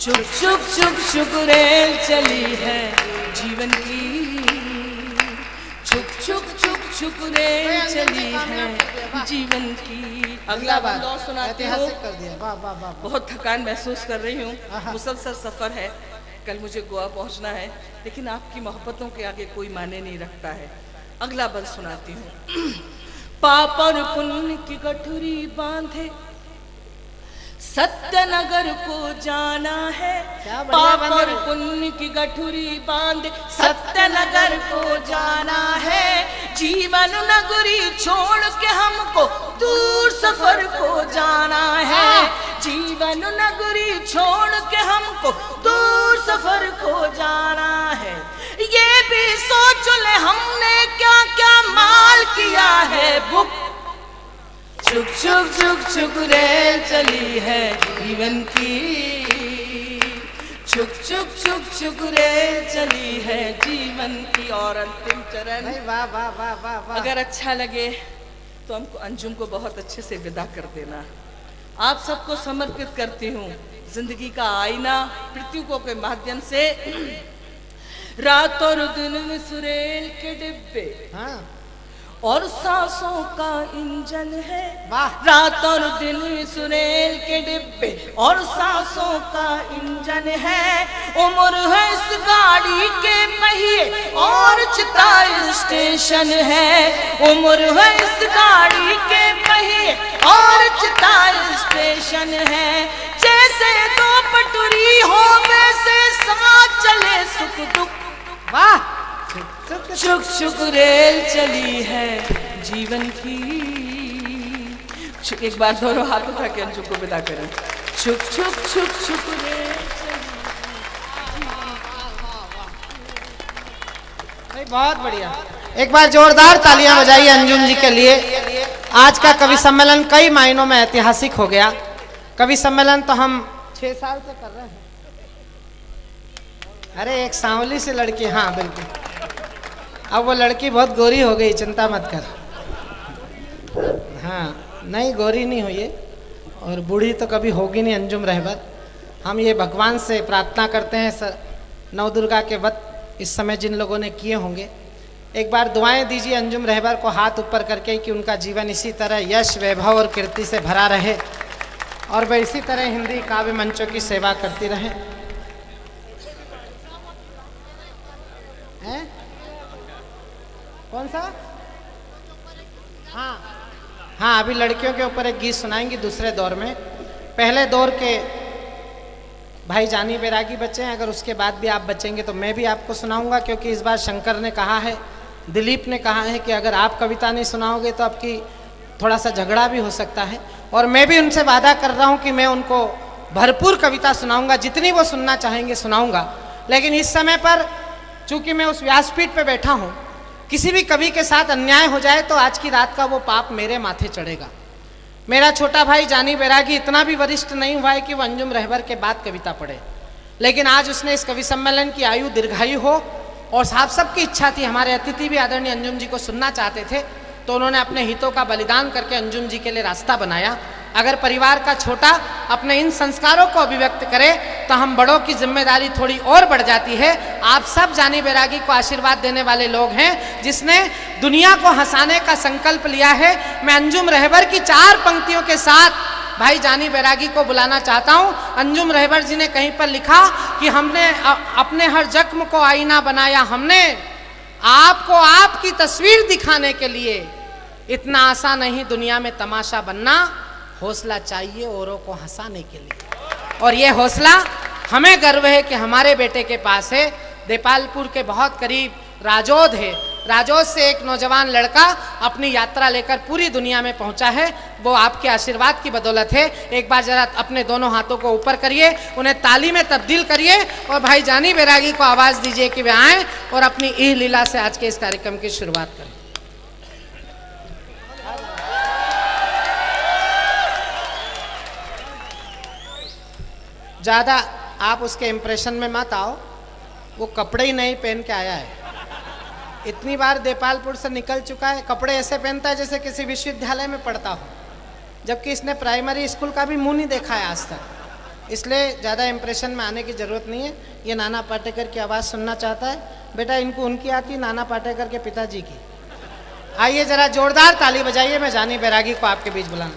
छुक छुक छुक छुक रेल चली है जीवन की। छुक छुक छुक छुक रेल चली है जीवन की। अगला बात और सुनाती हूँ। बहुत थकान महसूस कर रही हूँ, मुसलसल सफर है। कल मुझे गोवा पहुँचना है, लेकिन आपकी मोहब्बतों के आगे कोई माने नहीं रखता है। अगला बंद सुनाती हूँ। पाप और पुण्य की गठरी बांधे सत्यनगर को जाना है। पाप और पुण्य की गठरी बांध सत्यनगर को जाना है। जीवन नगरी छोड़ के हमको दूर सफर को जाना है। जीवन नगरी छोड़ के हमको दूर सफर को जाना है। ये भी सोच ले हमने क्या क्या माल किया है बुक। छुक छुक छुक छुक रेल चली है जीवन की। छुक छुक छुक छुक रेल चली है जीवन की। और अंतिम चरण। वाह वाह वाह वाह वाह। अगर अच्छा लगे तो हमको अंजुम को बहुत अच्छे से विदा कर देना। आप सबको समर्पित करती हूँ जिंदगी का आईना प्रतीकों के माध्यम से। रात और दिन में सुरेल के डिब्बे और सांसों का इंजन है। रात और दिन सुरेल के डिब्बे और सांसों का इंजन है। उम्र है इस गाड़ी के पहिए और चिता स्टेशन है। उम्र है इस गाड़ी के पहिए और चिता स्टेशन है। जैसे दो पटरी हो वैसे साथ चले सुख दुख। वाह। छुक छुक रेल चली है जीवन की। एक बार दोनों हाथ उठा के अंजुम को विदा करें। छुक छुक छुक छुक रेल चली। बहुत बढ़िया, एक बार जोरदार तालियां बजाइए अंजुम जी के लिए। आज का कवि सम्मेलन कई मायनों में ऐतिहासिक हो गया। कवि सम्मेलन तो हम 6 साल से कर रहे हैं। अरे एक सांवली से लड़की, हाँ बिल्कुल, अब वो लड़की बहुत गोरी हो गई, चिंता मत कर। हाँ नहीं, गोरी नहीं हुई है और बूढ़ी तो कभी होगी नहीं अंजुम रहबर। हम ये भगवान से प्रार्थना करते हैं सर, नव दुर्गा के व्रत इस समय जिन लोगों ने किए होंगे, एक बार दुआएं दीजिए अंजुम रहबर को हाथ ऊपर करके कि उनका जीवन इसी तरह यश वैभव और कीर्ति से भरा रहे और वह इसी तरह हिंदी काव्य मंचों की सेवा करती रहें। हैं? कौन सा? हाँ अभी लड़कियों के ऊपर एक गीत सुनाएंगी दूसरे दौर में। पहले दौर के भाई जानी बैरागी बच्चे हैं, अगर उसके बाद भी आप बचेंगे तो मैं भी आपको सुनाऊंगा, क्योंकि इस बार शंकर ने कहा है, दिलीप ने कहा है कि अगर आप कविता नहीं सुनाओगे तो आपकी थोड़ा सा झगड़ा भी हो सकता है। और मैं भी उनसे वादा कर रहा हूँ कि मैं उनको भरपूर कविता सुनाऊंगा, जितनी वो सुनना चाहेंगे सुनाऊंगा। लेकिन इस समय पर चूंकि मैं उस व्यासपीठ पे बैठा हूँ, किसी भी कवि के साथ अन्याय हो जाए तो आज की रात का वो पाप मेरे माथे चढ़ेगा। मेरा छोटा भाई जानी बैरागी इतना भी वरिष्ठ नहीं हुआ है कि वो अंजुम रहबर के बाद कविता पढ़े, लेकिन आज उसने इस कवि सम्मेलन की आयु दीर्घायु हो और साहब सबकी इच्छा थी, हमारे अतिथि भी आदरणीय अंजुम जी को सुनना चाहते थे, तो उन्होंने अपने हितों का बलिदान करके अंजुम जी के लिए रास्ता बनाया। अगर परिवार का छोटा अपने इन संस्कारों को अभिव्यक्त करे तो हम बड़ों की जिम्मेदारी थोड़ी और बढ़ जाती है। आप सब जानी बैरागी को आशीर्वाद देने वाले लोग हैं, जिसने दुनिया को हंसाने का संकल्प लिया है। मैं अंजुम रहबर की 4 पंक्तियों के साथ भाई जानी बैरागी को बुलाना चाहता हूं। अंजुम रहबर जी ने कहीं पर लिखा कि हमने अपने हर जख्म को आईना बनाया, हमने आपको आपकी तस्वीर दिखाने के लिए। इतना आसान नहीं दुनिया में तमाशा बनना, हौसला चाहिए औरों को हंसाने के लिए। और ये हौसला हमें गर्व है कि हमारे बेटे के पास है। देपालपुर के बहुत करीब राजौद है, राजौद से एक नौजवान लड़का अपनी यात्रा लेकर पूरी दुनिया में पहुंचा है। वो आपके आशीर्वाद की बदौलत है। एक बार जरा अपने दोनों हाथों को ऊपर करिए, उन्हें ताली में तब्दील करिए और भाई जानी बैरागी को आवाज दीजिए कि वे आए और अपनी ई लीला से आज के इस कार्यक्रम की शुरुआत करें। ज्यादा आप उसके इंप्रेशन में मत आओ, वो कपड़े ही नहीं पहन के आया है। इतनी बार देपालपुर से निकल चुका है, कपड़े ऐसे पहनता है जैसे किसी विश्वविद्यालय में पढ़ता हो, जबकि इसने प्राइमरी स्कूल का भी मुंह नहीं देखा है आज तक। इसलिए ज़्यादा इंप्रेशन में आने की ज़रूरत नहीं है। ये नाना पाटेकर की आवाज़ सुनना चाहता है। बेटा इनको उनकी आती, नाना पाटेकर के पिताजी की। आइए ज़रा जोरदार ताली बजाइए। मैं जानी बैरागी को आपके बीच बुलाऊँ।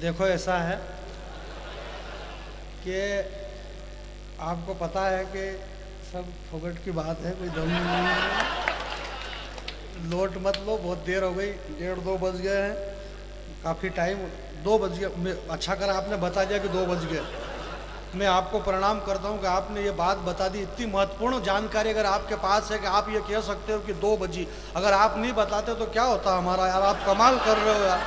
देखो ऐसा है कि आपको पता है कि सब फोकट की बात है, कोई दम नहीं है। लोट मत लो, बहुत देर हो गई, 1:30-2 बज गए हैं, काफ़ी टाइम 2 बज गया। अच्छा करा आपने बता दिया कि 2 बज गए। मैं आपको प्रणाम करता हूं कि आपने ये बात बता दी। इतनी महत्वपूर्ण जानकारी अगर आपके पास है कि आप ये कह सकते हो कि 2 बजी, अगर आप नहीं बताते तो क्या होता हमारा। यार आप कमाल कर रहे हो यार।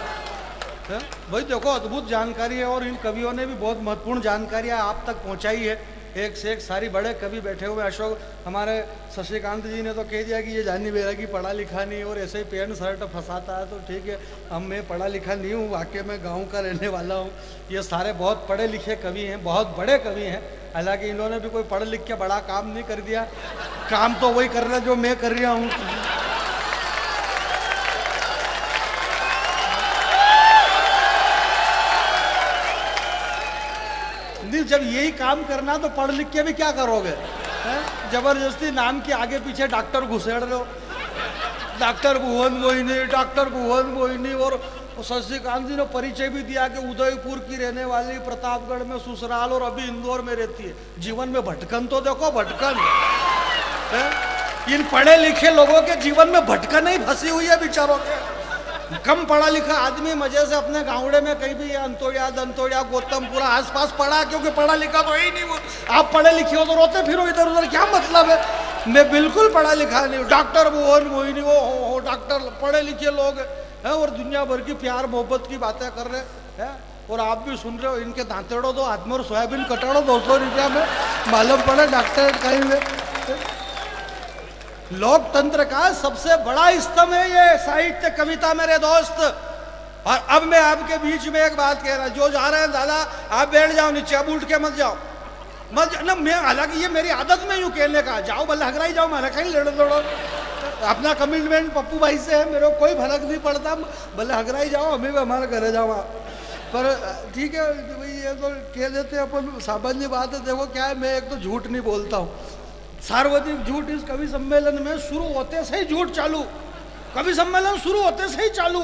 भाई देखो अद्भुत जानकारी है और इन कवियों ने भी बहुत महत्वपूर्ण जानकारियाँ आप तक पहुँचाई है। एक से एक सारी बड़े कवि बैठे हुए। अशोक हमारे शशिकांत जी ने तो कह दिया कि ये जानी बैरागी पढ़ा लिखा नहीं और ऐसे ही पैंट शर्ट फंसाता है, तो ठीक है। हम मैं पढ़ा लिखा नहीं हूँ, वाकई में गाँव का रहने वाला हूँ। ये सारे बहुत पढ़े लिखे कवि हैं, बहुत बड़े कवि हैं। हालांकि इन्होंने भी कोई पढ़ लिख के बड़ा काम नहीं कर दिया, काम तो वही कर रहे जो मैं कर रहा हूँ। जब यही काम करना तो पढ़ लिख के भी क्या करोगे? जबरदस्ती नाम के आगे पीछे डॉक्टर घुसेड़ रहे हो, डॉक्टर भुवन मोहिनी, डॉक्टर भुवन मोहिनी। और शशिकांत जी ने परिचय भी दिया कि उदयपुर की रहने वाली, प्रतापगढ़ में ससुराल और अभी इंदौर में रहती है। जीवन में भटकन तो देखो, भटकन। इन पढ़े लिखे लोगों के जीवन में भटकन ही फंसी हुई है बेचारों के। कम पढ़ा लिखा आदमी मजे से अपने गाँवड़े में कहीं भी अंतोड़िया दंतोड़िया गौतमपुरा आसपास पढ़ा, क्योंकि पढ़ा लिखा तो ही नहीं। वो आप पढ़े लिखे हो तो रोते फिरो इधर उधर, क्या मतलब है? मैं बिल्कुल पढ़ा लिखा नहीं हूँ। डॉक्टर भुवन मोहिनी वो डॉक्टर पढ़े लिखे लोग हैं और दुनिया भर की प्यार मोहब्बत की बातें कर रहे हैं। और आप भी सुन रहे हो, इनके दांतेड़ो दो आदमी और सोयाबीन कटाड़ो 200 रुपया में, मालूम पड़े डॉक्टर कहीं में। लोकतंत्र का सबसे बड़ा स्तंभ है ये साहित्य कविता मेरे दोस्त। और अब मैं आपके बीच में एक बात कह रहा, जो जा रहे हैं दादा आप बैठ जाओ नीचे, अब उठ के मत जाओ, मत ना। मैं हालांकि ये मेरी आदत में यूँ कहने का, जाओ भले हगराई जाओ, मैं कहीं लड़ दौड़ो। अपना कमिटमेंट पप्पू भाई से है, मेरे को कोई फर्क नहीं पड़ता, भले हगराई जाओ, हमें भी हमारे घर जाओ। पर ठीक है भाई, ये तो कह देते हैं अपन, सामान्य बात है। देखो क्या है, मैं एक तो झूठ नहीं बोलता हूँ। सार्वजनिक झूठ इस कवि सम्मेलन में शुरू होते से ही झूठ चालू, कवि सम्मेलन शुरू होते से ही चालू।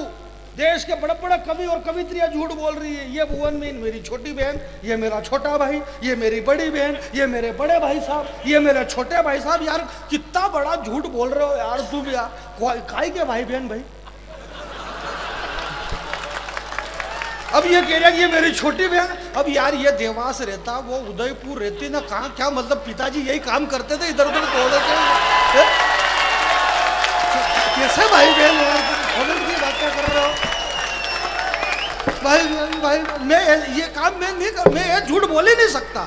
देश के बड़े बड़े कवि और कवित्रियां झूठ बोल रही है। ये भुवन मीन मेरी छोटी बहन, ये मेरा छोटा भाई, ये मेरी बड़ी बहन, ये मेरे बड़े भाई साहब, ये मेरे छोटे भाई साहब। यार कितना बड़ा झूठ बोल रहे हो यार तुम यार, काई के भाई बहन भाई। अब ये कह रहा कि ये मेरी छोटी बहन। अब यार ये देवास रहता, वो उदयपुर रहती ना, कहाँ क्या मतलब पिताजी यही काम करते थे, इधर उधर दौड़े थे। कैसे भाई बहन की बातें कर रहे हो? भाई मैं ये काम मैं नहीं कर, मैं ये झूठ बोल ही नहीं सकता।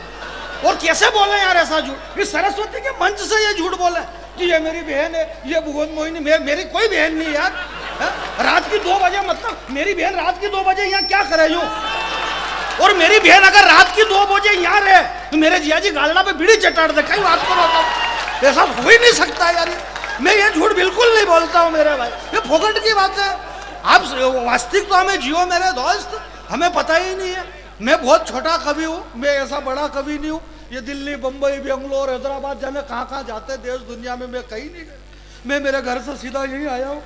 और कैसे बोले यार ऐसा झूठ? कि सरस्वती के मंच से ये झूठ बोले कि ये मेरी बहन है, ये भुवन मोहिनी। मेरी कोई बहन नहीं यार। रात की 2 बजे, मतलब मेरी बहन रात की 2 बजे यहाँ क्या करे यूं? और मेरी बहन अगर रात की 2 बजे यहाँ रहे तो मेरे जिया जी गालड़ा पे बीड़ी चटाड़ दे, कई बात करो तो ऐसा हो ही नहीं सकता यार। मैं ये झूठ बिल्कुल नहीं बोलता हूँ मेरे भाई, ये फोकट की बात है। आप वास्तविक तो हमें जियो मेरे दोस्त, हमें पता ही नहीं है। मैं बहुत छोटा कवि हूँ, मैं ऐसा बड़ा कवि नहीं हूँ। ये दिल्ली, बम्बई, बेंगलोर, हैदराबाद जाने कहाँ जाते देश दुनिया में, मैं कहीं नहीं गया। मैं मेरे घर से सीधा यहीं आया हूँ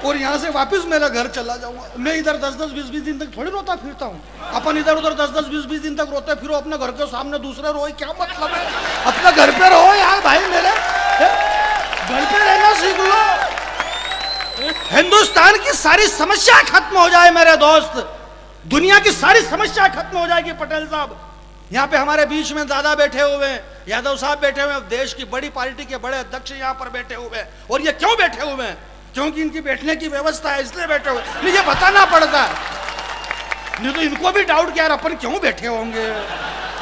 और यहाँ से वापस मेरा घर चला जाऊंगा। मैं इधर 10-10, 20-20 दिन तक थोड़ी रोता फिरता हूँ। अपन इधर उधर 10-10, 20-20 दिन तक रोते फिरो, अपने घर के सामने दूसरे रोए, क्या मतलब है? अपने घर पे रहो यार भाई, मेरे घर पे रहना सीख लो। हिंदुस्तान की सारी समस्या खत्म हो जाए मेरे दोस्त, दुनिया की सारी समस्या खत्म हो जाएगी। पटेल साहब यहाँ पे हमारे बीच में दादा बैठे हुए हैं, यादव साहब बैठे हुए हैं, देश की बड़ी पार्टी के बड़े अध्यक्ष यहाँ पर बैठे हुए हैं। और ये क्यों बैठे हुए हैं? क्योंकि इनकी बैठने की व्यवस्था है, इसलिए बैठे हुए। मुझे बताना पड़ता है, नहीं तो इनको भी डाउट कि यार अपन क्यों बैठे होंगे,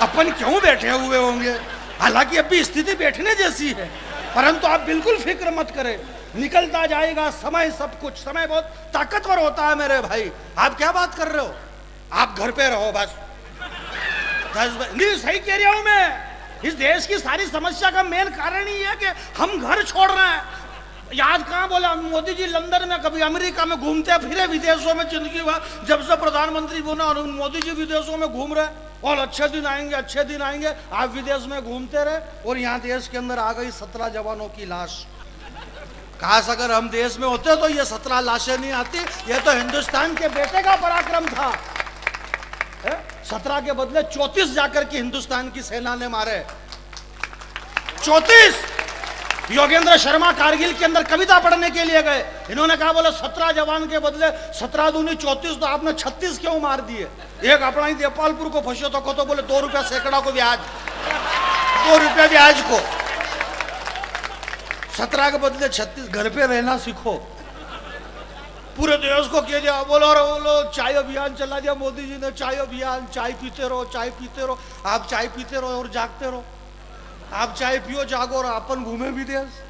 अपन क्यों बैठे हुए होंगे। हालांकि अभी स्थिति बैठने जैसी है, परंतु आप बिल्कुल फिक्र मत करें, निकलता जाएगा समय, सब कुछ। समय बहुत ताकतवर होता है मेरे भाई। आप क्या बात कर रहे हो? आप घर पे रहो बस। नहीं, सही कह रहा हूं मैं। इस देश की सारी समस्या का मेन कारण ही है कि हम घर छोड़ रहे हैं। याद कहाँ बोला मोदी जी, लंदन में, कभी अमेरिका में घूमते फिरे, विदेशों में जिंदगी भर। जब से प्रधानमंत्री बना और मोदी जी विदेशों में घूम रहे, और अच्छे दिन आएंगे, अच्छे दिन आएंगे। आप विदेश में घूमते रहे और यहाँ देश के अंदर आ गई 17 जवानों की लाश। काश अगर हम देश में होते तो ये 17 लाशें नहीं आती। ये तो हिंदुस्तान के बेटे का पराक्रम था। 17 के बदले 34 जाकर के हिंदुस्तान की सेना ने मारे। 34। योगेंद्र शर्मा कारगिल के अंदर कविता पढ़ने के लिए गए, इन्होंने कहा बोले 17 जवान के बदले 17 दूनी 34, तो आपने 36 क्यों मार दिए? एक अपना ही देपालपुर को फंसो तो बोले 2 रुपया सैकड़ा को ब्याज, 2 रुपया ब्याज को। 17 के बदले 36। घर पे रहना सीखो। पूरे देश को कह दिया, बोलो चाय अभियान चला दिया मोदी जी ने, चाय अभियान। चाय पीते रहो, चाय पीते रहो। आप चाय पीते रहो और जागते रहो। आप चाय पियो, जागो, और अपन घूमे विदेश।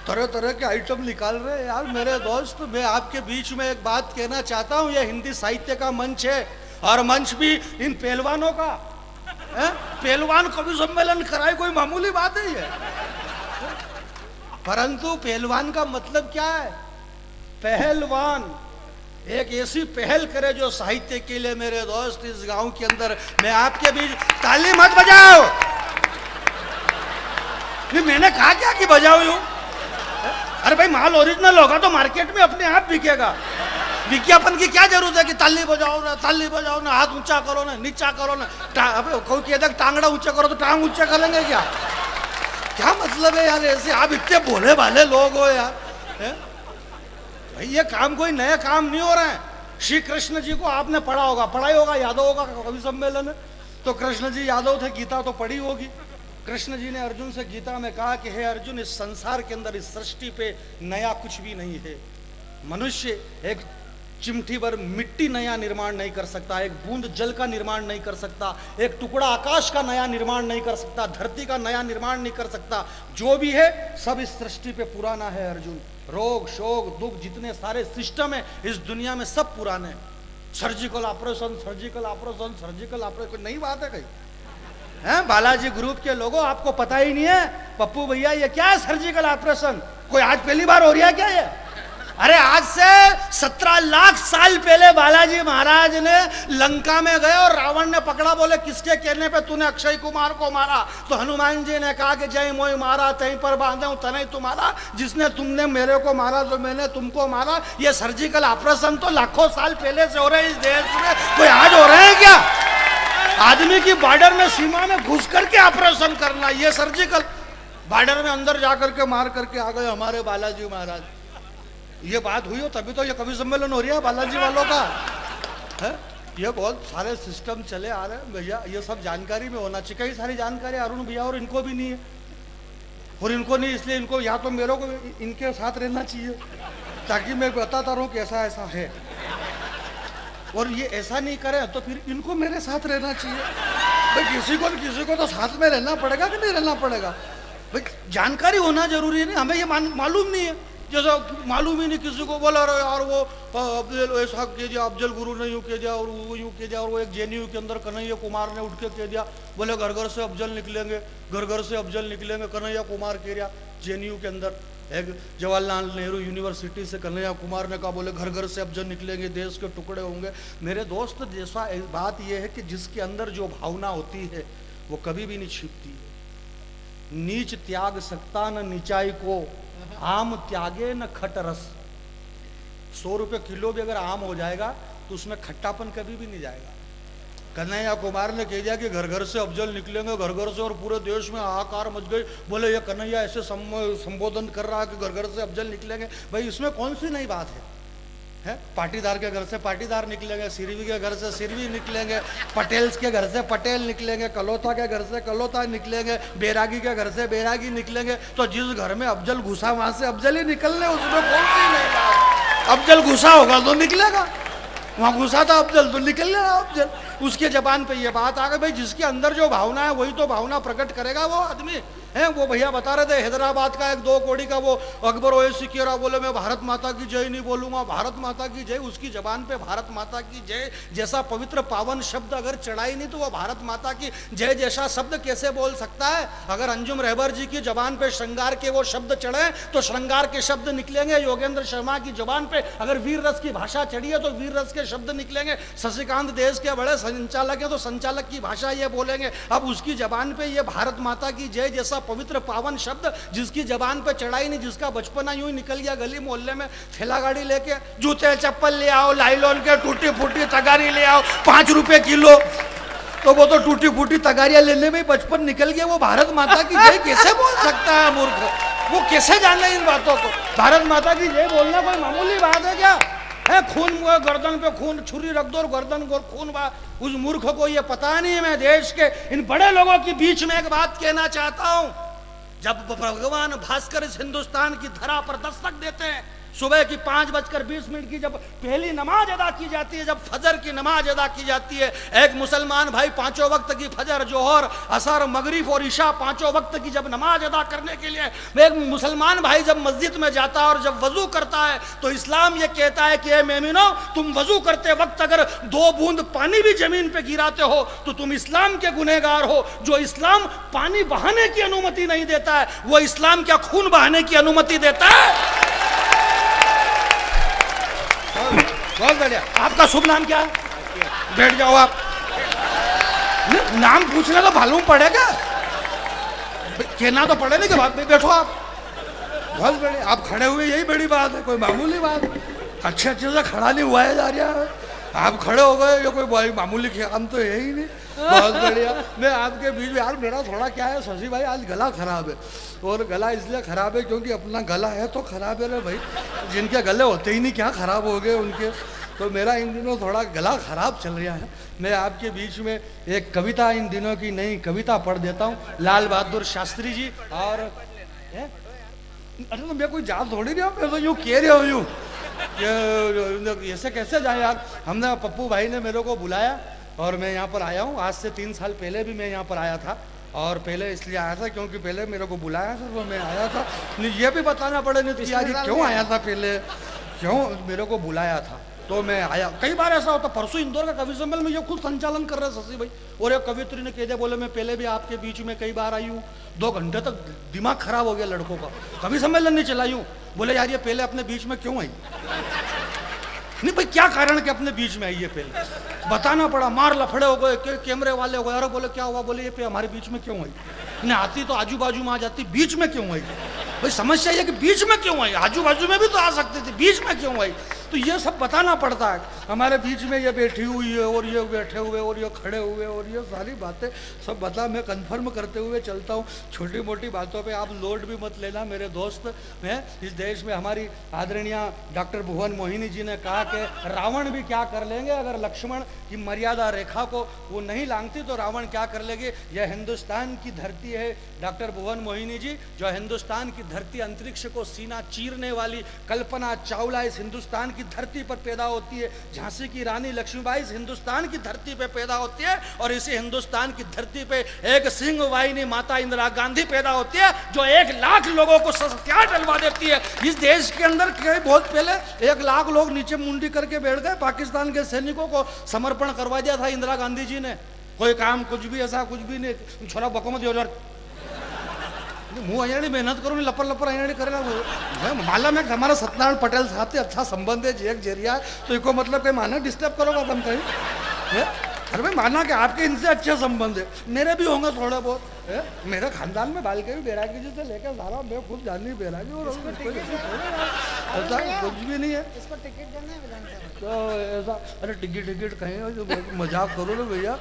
तरह तरह के आइटम निकाल रहे हैं यार मेरे दोस्त। मैं आपके बीच में एक बात कहना चाहता हूँ, यह हिंदी साहित्य का मंच है और मंच भी इन पहलवानों का है। पहलवान कवि सम्मेलन कराए, कोई मामूली बात है ये। परंतु पहलवान का मतलब क्या है? पहलवान एक ऐसी पहल करे जो साहित्य के लिए। मेरे दोस्त, इस गांव के अंदर मैं आपके बीच, ताली मत बजाओ। मैंने कहा क्या कि बजाओ यूं? अरे भाई, माल ओरिजिनल होगा तो मार्केट में अपने आप बिकेगा। विज्ञापन की क्या जरूरत है कि ताली बजाओ ना, ताली बजाओ ना, हाथ ऊंचा करो ना, नीचा करो ना। कोई कहता टांगड़ा ऊंचा करो तो टांग ऊंचा करेंगे क्या? क्या मतलब है यार ऐसे? आप इतने भोले भाले लोग हो यार। भाई ये काम कोई नया काम नहीं हो रहा है। श्री कृष्ण जी को आपने पढ़ा होगा, पढ़ा ही होगा, यादव होगा, कवि सम्मेलन है तो कृष्ण जी यादव थे, गीता तो पढ़ी होगी। कृष्ण जी ने अर्जुन से गीता में कहा कि हे अर्जुन, इस संसार के अंदर, इस सृष्टि पे नया कुछ भी नहीं है। मनुष्य एक चिमटी भर मिट्टी नया निर्माण नहीं कर सकता, एक बूंद जल का निर्माण नहीं कर सकता, एक टुकड़ा आकाश का नया निर्माण नहीं कर सकता, धरती का नया निर्माण नहीं कर सकता। जो भी है सब इस सृष्टि पे पुराना है अर्जुन। रोग, शोक, दुख, जितने सारे सिस्टम है इस दुनिया में सब पुराने। Surgical operation, surgical operation, surgical operation, कोई नई बात है कहीं? हैं बालाजी ग्रुप के लोगों, आपको पता ही नहीं है पप्पू भैया ये क्या है सर्जिकल ऑपरेशन? कोई आज पहली बार हो रहा है क्या ये? अरे आज से 17 लाख साल पहले बालाजी महाराज ने लंका में गए और रावण ने पकड़ा, बोले किसके कहने पे तूने अक्षय कुमार को मारा? तो हनुमान जी ने कहा कि जय मोई मारा तहीं पर बांधा हूं तने तुम्हारा, जिसने तुमने मेरे को मारा तो मैंने तुमको मारा। ये सर्जिकल ऑपरेशन तो लाखों साल पहले से हो रहे हैं इस देश में, कोई आज हो रहे हैं क्या? आदमी की बॉर्डर में, सीमा में घुस करके ऑपरेशन करना, ये सर्जिकल। बॉर्डर में अंदर जाकर के मार करके आ गए हमारे बालाजी महाराज। ये बात हुई हो तभी तो ये कवि सम्मेलन हो रहा है बालाजी वालों का है। ये बहुत सारे सिस्टम चले आ रहे हैं भैया, ये सब जानकारी में होना चाहिए। कई सारी जानकारी अरुण भैया और इनको भी नहीं है, और इनको नहीं इसलिए इनको, या तो मेरे को इनके साथ रहना चाहिए ताकि मैं बताता रहूं कि ऐसा ऐसा है, और ये ऐसा नहीं करे तो फिर इनको मेरे साथ रहना चाहिए। भाई किसी को तो साथ में रहना पड़ेगा कि नहीं रहना पड़ेगा? भाई जानकारी होना जरूरी है। नहीं, हमें ये मालूम नहीं है जैसा मालूम ही नहीं किसी को, बोला रहे यार वो अफजल ऐसा कह दिया, अफजल गुरु ने यूँ कह दिया और वो यूँ कह दिया, और वो एक जेएनयू के अंदर कन्हैया कुमार ने उठ के कह दिया, बोले घर घर से अफजल निकलेंगे, घर घर से अफजल निकलेंगे। कन्हैया कुमार कह रहा जेएनयू के अंदर, एक जवाहरलाल नेहरू यूनिवर्सिटी से कन्हैया कुमार ने कहा, बोले घर घर से अफजल निकलेंगे, देश के टुकड़े होंगे। मेरे दोस्त, जैसा बात यह है कि जिसके अंदर जो भावना होती है वो कभी भी नहीं छिपती है। नीच त्याग सकता न नीचाई को, आम त्यागे न खट रस। 100 रुपये किलो भी अगर आम हो जाएगा तो उसमें खट्टापन कभी भी नहीं जाएगा। कन्हैया कुमार ने कह दिया कि घर घर से अफजल निकलेंगे, घर घर से, और पूरे देश में हाहाकार मच गई। बोले ये कन्हैया ऐसे संबोधन कर रहा है कि घर घर से अफजल निकलेंगे। भाई इसमें कौन सी नई बात है? पाटीदार के घर से पाटीदार निकलेंगे, सिरवी के घर से सिरवी निकलेंगे, पटेल्स के घर से पटेल निकलेंगे, कलोता के घर से कलोता निकलेंगे, बैरागी के घर से बैरागी निकलेंगे। तो जिस घर में अफजल घुसा वहां से अफजल ही निकलने, उसमें कौन सी नई बात? अफजल घुसा होगा तो निकलेगा, वहां घुसा था अफजल तो निकलेगा अफजल। उसके जबान पे ये बात आ गई। भाई जिसके अंदर जो भावना है वही तो भावना प्रकट करेगा वो आदमी है। वो भैया बता रहे थे हैदराबाद का एक 2 कौड़ी का वो अकबर ओवैसी कह रहा, बोले मैं भारत माता की जय नहीं बोलूंगा, भारत माता की जय। उसकी जबान पे भारत माता की जय जैसा पवित्र पावन शब्द अगर चढ़ाई नहीं तो वो भारत माता की जय जैसा शब्द कैसे बोल सकता है? अगर अंजुम रहबर जी की जबान पे श्रृंगार के वो शब्द चढ़े तो श्रृंगार के शब्द निकलेंगे। योगेंद्र शर्मा की जबान पे अगर वीर रस की भाषा चढ़ी है तो वीर रस के शब्द निकलेंगे। शशिकांत देश के बड़े संचालक है तो संचालक की भाषा ये बोलेंगे। अब उसकी जबान पे ये भारत माता की जय जैसा पवित्र पावन शब्द जिसकी जबान पे चढ़ाई नहीं, जिसका बचपना यूं ही निकल गया गली मोहल्ले में ठेला गाड़ी लेके, जूते चप्पल ले आओ, लाइलॉन के टूटी फूटी तगारी ले आओ 5 रुपए किलो, तो वो तो टूटी फूटी तगारियां लेने में बचपन निकल गया। वो भारत माता की जय कैसे बोल सकता है मूर्ख? वो कैसे जाने इन बातों को? भारत माता की जय बोलना कोई मामूली बात है क्या है? खून गर्दन पे खून, छुरी रख दो और गर्दन को खून बा। उस मूर्ख को ये पता नहीं है। मैं देश के इन बड़े लोगों के बीच में एक बात कहना चाहता हूं। जब भगवान भास्कर इस हिंदुस्तान की धरा पर दस्तक देते हैं, सुबह की 5:20 की जब पहली नमाज अदा की जाती है, जब फजर की नमाज अदा की जाती है, एक मुसलमान भाई 5 वक्त की फजर, जोहर, असर, मगरिब और इशा 5 वक्त की जब नमाज अदा करने के लिए एक मुसलमान भाई जब मस्जिद में जाता है और जब वजू करता है तो इस्लाम ये कहता है कि ए मोमिनो, तुम वजू करते वक्त अगर 2 बूंद पानी भी जमीन पे गिराते हो तो तुम इस्लाम के गुनहगार हो। जो इस्लाम पानी बहाने की अनुमति नहीं देता है वो इस्लाम क्या खून बहाने की अनुमति देता है? बहुत बढ़िया। आपका शुभ नाम क्या है? बैठ जाओ आप। नाम पूछने तो मालूम पड़ेगा, कहना तो पड़े नहीं कि बैठो आप। बहुत बढ़िया। आप खड़े हुए यही बड़ी बात है, कोई मामूली बात। अच्छे से खड़ा नहीं हुआ है जा रहा, आप खड़े हो गए, ये कोई मामूली काम तो है ही नहीं। बहुत बढ़िया। मैं आपके बीच में, यार मेरा थोड़ा क्या है शशि भाई, आज गला खराब है। और गला इसलिए खराब है क्योंकि अपना गला है तो खराब है रे भाई, जिनके गले होते ही नहीं क्या खराब हो गए उनके। तो मेरा इन दिनों थोड़ा गला खराब चल रहा है। मैं आपके बीच में एक कविता, इन दिनों की नई कविता पढ़ देता हूँ, लाल बहादुर शास्त्री जी। और अरे तो मैं कोई जात थोड़ी नहीं हूँ, मैं तो यूँ कह रहा हूँ, यूँ ऐसे कैसे जाए यार। हमने पप्पू भाई ने मेरे को बुलाया और मैं यहाँ पर आया हूँ। आज से 3 साल पहले भी मैं यहाँ पर आया था, और पहले इसलिए आया था क्योंकि पहले मेरे को बुलाया था तो मैं आया था। ये भी बताना पड़े नहीं तो यार क्यों आया था, पहले क्यों मेरे को बुलाया था तो मैं आया। कई बार ऐसा होता, परसों इंदौर का कवि सम्मेलन में ये खुद संचालन कर रहे शशि भाई, और एक कवित्री ने कह दिया, बोले मैं पहले भी आपके बीच में कई बार आई हूँ। 2 घंटे तक दिमाग खराब हो गया लड़कों का, कवि सम्मेलन नहीं चलाई हूँ। बोले यार ये पहले अपने बीच में क्यों आई? नहीं भाई क्या कारण कि अपने बीच में आई है, पहले बताना पड़ा। मार लफड़े हो गए, कैमरे वाले हो गए। अरे बोले क्या हुआ? बोले ये पे हमारे बीच में क्यों आई? नहीं आती तो आजू बाजू में आ जाती, बीच में क्यों आई? भाई समस्या ये कि बीच में क्यों आई? आजू बाजू में भी तो आ सकती थी, बीच में क्यों आई? तो ये सब बताना पड़ता है। हमारे बीच में ये बैठी हुई है और ये बैठे हुए और ये खड़े हुए और ये सारी बातें सब बता, मैं कन्फर्म करते हुए चलता हूँ। छोटी मोटी बातों पे आप लोड भी मत लेना मेरे दोस्त। मैं इस देश में हमारी आदरणीय डॉक्टर भुवन मोहिनी जी ने कहा कि रावण भी क्या कर लेंगे, अगर लक्ष्मण की मर्यादा रेखा को वो नहीं लांघती तो रावण क्या कर लेंगे। यह हिंदुस्तान की धरती है डॉक्टर भुवन मोहिनी जी, जो हिंदुस्तान की धरती, अंतरिक्ष को सीना चीरने वाली कल्पना चावला इस हिंदुस्तान की धरती पर पैदा होती है, झांसी की रानी लक्ष्मीबाई इस हिंदुस्तान की धरती पे पैदा होती है और इसी हिंदुस्तान की धरती पे एक सिंह वाहिनी माता इंदिरा गांधी पैदा होती है जो 1 लाख लोगों को सत्याग्रह डलवा देती है। इस देश के अंदर बहुत पहले 1 लाख लोग नीचे मुंडी करके बैठ गए, पाकिस्तान के सैनिकों को समर्पण करवा दिया था इंदिरा गांधी जी ने। कोई काम कुछ भी ऐसा कुछ भी नहीं, छोरा बको मत मुँह अयाणी मेहनत करूँ लपर लपर अयाणी करेगा मालूम है हमारा सत्यनारायण पटेल साहब से अच्छा संबंध है जेक जेरिया, तो इनको मतलब कोई माना डिस्टर्ब करोगा तुम कहीं? अरे भाई माना कि आपके इनसे अच्छे संबंध है, मेरे भी होंगे थोड़ा बहुत है? मेरे खानदान में बाल के भी बैरागी जी से लेकर सारा मैं खुद जानी बैरागी और ऐसा कुछ भी नहीं है। इसको टिकट देना है विधानसभा तो ऐसा अरे टिकट कहीं मजाक करो ना भैया,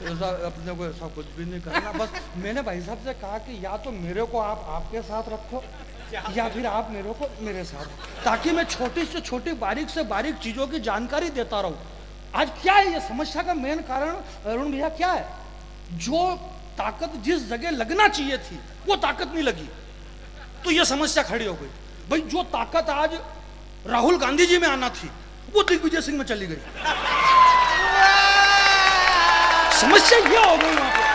ऐसा अपने को ऐसा कुछ भी नहीं करना। बस मैंने भाई साहब से कहा कि या तो मेरे को आप आपके साथ रखो या फिर आप मेरे को मेरे साथ, ताकि मैं छोटी से छोटी बारीक से बारीक चीज़ों की जानकारी देता रहूं। आज क्या है ये समस्या का मेन कारण अरुण भैया क्या है? जो ताकत जिस जगह लगना चाहिए थी वो ताकत नहीं लगी, तो ये समस्या खड़ी हो गई। भाई जो ताकत आज राहुल गांधी जी में आना थी वो दिग्विजय सिंह में चली गई। समस्या ये हो गई वहां पे।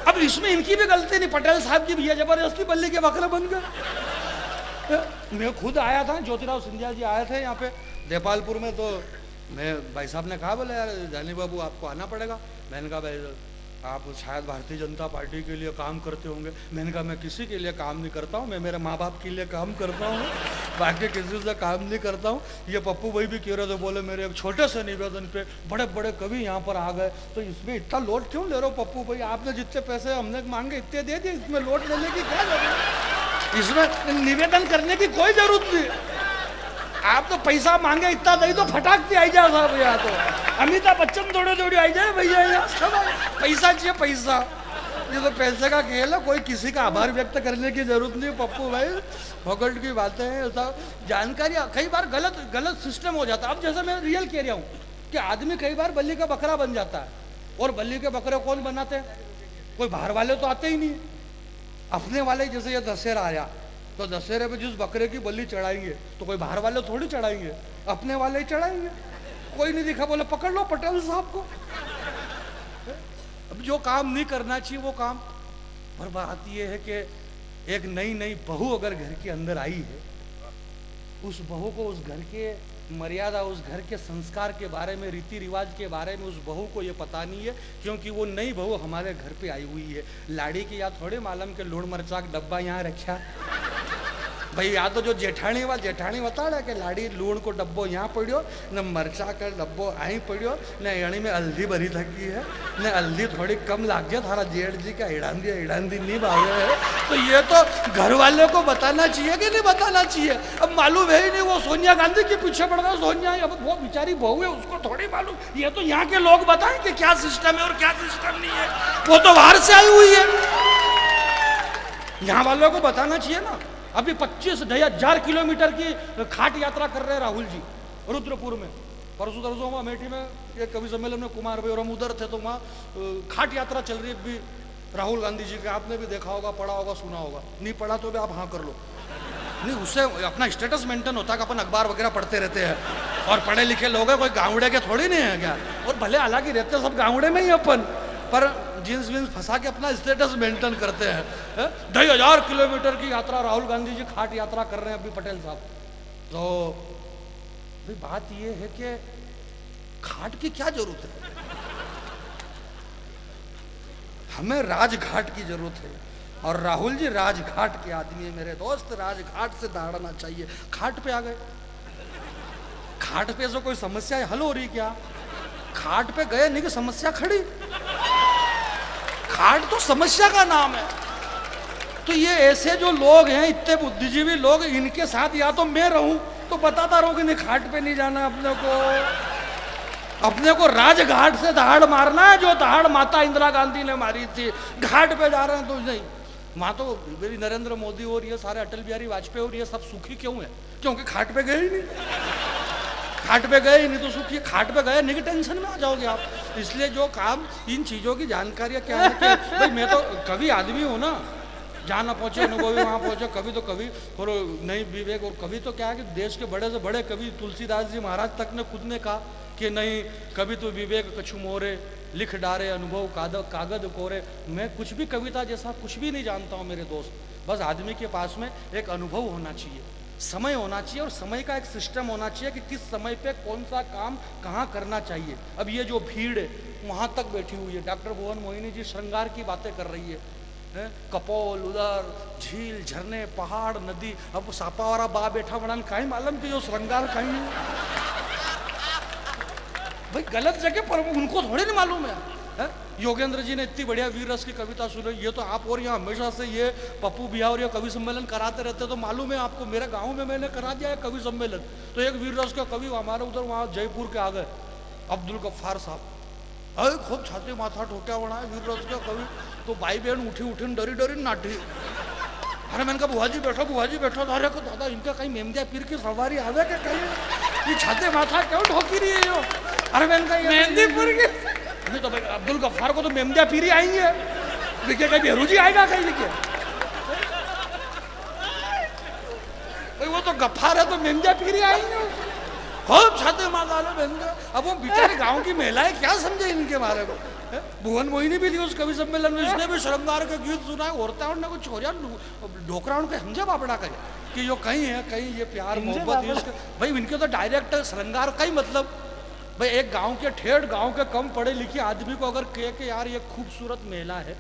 अब इसमें इनकी भी गलती नहीं, पटेल साहब की भी है, जबरदस्ती बल्ली के बकरे बन गए। मैं खुद आया था, ज्योतिराव सिंधिया जी आए थे यहाँ पे देपालपुर में, तो मैं भाई साहब ने कहा बोले यार जानी बाबू आपको आना पड़ेगा। मैंने कहा भाई आप शायद भारतीय जनता पार्टी के लिए काम करते होंगे। मैंने कहा मैं किसी के लिए काम नहीं करता हूँ, मैं मेरे माँ बाप के लिए काम करता हूँ, बाकी किसी से काम नहीं करता हूँ। ये पप्पू भाई भी कह रहे थे, बोले मेरे एक छोटे से निवेदन पे बड़े बड़े कवि यहाँ पर आ गए, तो इसमें इतना लोड क्यों ले रहे हो पप्पू भाई? आपने जितने पैसे हमने मांगे इतने दे दिए, इसमें लोड लेने की क्या जरूरत? इसमें निवेदन करने की कोई जरूरत नहीं। आप तो पैसा मांगे इतना दही तो फटाक से आई जाए साहब, यहाँ तो अमिताभ बच्चन दौड़े दौड़े आई जाए भैया, यहाँ सब पैसा चाहिए पैसा। ये तो पैसे का खेल है, कोई किसी का आभार व्यक्त करने की जरूरत नहीं पप्पू भाई, फोकट की बातें हैं। ऐसा जानकारी कई बार गलत सिस्टम हो जाता है। अब जैसे मैं रियल कह रहा हूँ कि आदमी कई बार बल्ली का बकरा बन जाता है, और बल्ली के बकरे कौन बनाते हैं? कोई बाहर वाले तो आते ही नहीं, अपने वाले। जैसे ये दशहरा आया तो दशहरे पे जिस बकरे की बलि चढ़ाएंगे तो कोई बाहर वाले थोड़ी चढ़ाएंगे, अपने वाले ही चढ़ाएंगे। कोई नहीं दिखा, बोले पकड़ लो पटेल साहब को। अब जो काम नहीं करना चाहिए वो काम। और बात ये है कि एक नई बहू अगर घर के अंदर आई है, उस बहू को उस घर के मर्यादा, उस घर के संस्कार के बारे में, रीति रिवाज के बारे में उस बहू को ये पता नहीं है, क्योंकि वो नई बहू हमारे घर पे आई हुई है। लाड़ी की याद थोड़े मालूम के लूण मरचा का डब्बा यहाँ रखा भाई, या तो जो जेठाणी बता रहा कि लाड़ी लूण को डब्बो यहाँ पड़ियो न मरचा का डब्बो आई पड़ियो न एड़ी में हल्दी भरी थकी है न हल्दी थोड़ी कम लाग गया, थारा जेठ जी का इड़ांदी नहीं भागे है। तो ये तो घर वाले को बताना चाहिए कि नहीं बताना चाहिए? अब मालूम है ही नहीं, वो सोनिया गांधी के पीछे पड़ गया। सोनिया अब वो बेचारी बहू है, उसको थोड़ी मालूम। ये तो यहाँ के लोग बताएं कि क्या सिस्टम है और क्या सिस्टम नहीं है, वो तो बाहर से आई हुई है। यहाँ वालों को बताना चाहिए ना। अभी 25,000 किलोमीटर की खाट यात्रा कर रहे हैं राहुल जी रुद्रपुर में। परसों तरसों वहाँ अमेठी में एक कवि सम्मेलन में कुमार भाई और हम उधर थे, तो वहाँ खाट यात्रा चल रही है भी राहुल गांधी जी का। आपने भी देखा होगा, पढ़ा होगा, सुना होगा, नहीं पढ़ा तो भी आप हाँ कर लो। नहीं, उससे अपना स्टेटस मेंटेन होता है कि अपन अखबार वगैरह पढ़ते रहते हैं और पढ़े लिखे लोग हैं, कोई गाँवड़े के थोड़ी नहीं है क्या। और भले हालांकि रहते सब गाँवड़े में ही अपन, पर जींस वींस फंसा के अपना स्टेटस मेंटेन करते हैं। 2,000 किलोमीटर की यात्रा राहुल गांधी जी खाट यात्रा कर रहे हैं अभी पटेल साहब। तो भाई बात ये है कि खाट की क्या जरूरत है? हमें राजघाट की जरूरत है, और राहुल जी राजघाट के आदमी है मेरे दोस्त। राजघाट से दौड़ना चाहिए। खाट पे आ गए, खाट पे से कोई समस्या हल हो रही क्या? खाट पे गए नहीं कि समस्या खड़ी। खाट तो समस्या का नाम है। तो ये ऐसे जो लोग हैं, इतने बुद्धिजीवी लोग, इनके साथ या तो मैं रहूं तो बताता रहूं कि नहीं खाट पे नहीं जाना अपने को राजघाट से दहाड़ मारना है, जो दहाड़ माता इंदिरा गांधी ने मारी थी। घाट पे जा रहे हैं तो नहीं, वहां तो मेरी नरेंद्र मोदी और ये सारे अटल बिहारी वाजपेयी और ये सब सुखी क्यों है? क्योंकि खाट पे गए ही नहीं। खाट पे गए नहीं तो सुखी, खाट पे गए नहीं कि टेंशन में आ जाओगे आप। इसलिए जो काम इन चीज़ों की जानकारियाँ क्या है कि भाई मैं तो कभी आदमी हूँ ना, जहाँ ना पहुँचे अनुभवी वहाँ पहुँचे, कभी तो कभी और नहीं विवेक, और कभी तो क्या है कि देश के बड़े से बड़े कवि तुलसीदास जी महाराज तक ने खुद ने कहा कि नहीं कभी तो विवेक कछु मोरे, लिख डारे अनुभव कागद कोरे। मैं कुछ भी कविता जैसा कुछ भी नहीं जानता हूँ मेरे दोस्त, बस आदमी के पास में एक अनुभव होना चाहिए, समय होना चाहिए और समय का एक सिस्टम होना चाहिए कि किस समय पे कौन सा काम कहाँ करना चाहिए। अब ये जो भीड़ है वहाँ तक बैठी हुई है, डॉक्टर भुवन मोहिनी जी श्रृंगार की बातें कर रही है, कपोल उधर झील झरने पहाड़ नदी, अब सापावारा बा बैठा बड़ा कहीं मालूम कि जो श्रृंगार कहीं भाई गलत जगह पर, उनको थोड़ी नहीं मालूम है। योगेंद्र जी ने इतनी बढ़िया वीर रस की कविता सुनी, ये तो आप और यहाँ हमेशा से ये पप्पू बिया और ये कवि सम्मेलन कराते रहते, तो मालूम है आपको। मेरे गांव में मैंने करा दिया है कवि सम्मेलन, तो एक वीर रस का कवि हमारे उधर वहाँ जयपुर के आ गए, अब्दुल गफ्फार साहब, अरे खूब छाती माथा ठोक्या बना है वीर रस का कवि। तो भाई बहन उठी उठी डरी डरी नाटी, अरे मैंने कहा बुआ जी बैठो, अरे को दादा इनका कहीं मेमदिया पीर की सवारी आवे क्या, कहीं ये छाते माथा क्यों ठोकी रही है यो? अरे मैंने कहा मेहंदीपुर की नहीं तो भाई अब्दुल गफ्फार को तो मेमदिया पीरी आई है, देखिए कहीं बेहरू जी आएगा कहीं, देखिए भाई वो तो गफ्फार है तो मेमदिया पीरी आएंगे, खूब छाते माथा मेमदिया। अब वो बेचारे गाँव की महिलाएं क्या समझे इनके बारे में। भुवन मोहिनी भी थी उस कवि सम्मेलन में, इसने भी श्रृंगार के गीत सुनाए, औरतें ने कुछ हो जाए ढोकरा उनके समझा बापड़ा करे कि जो कहीं है कहीं ये प्यार मोहब्बत, भाई इनके तो डायरेक्ट श्रृंगार का ही मतलब। भाई एक गांव के ठेठ गांव के कम पढ़े लिखे आदमी को अगर कहे कि यार ये खूबसूरत महिला है,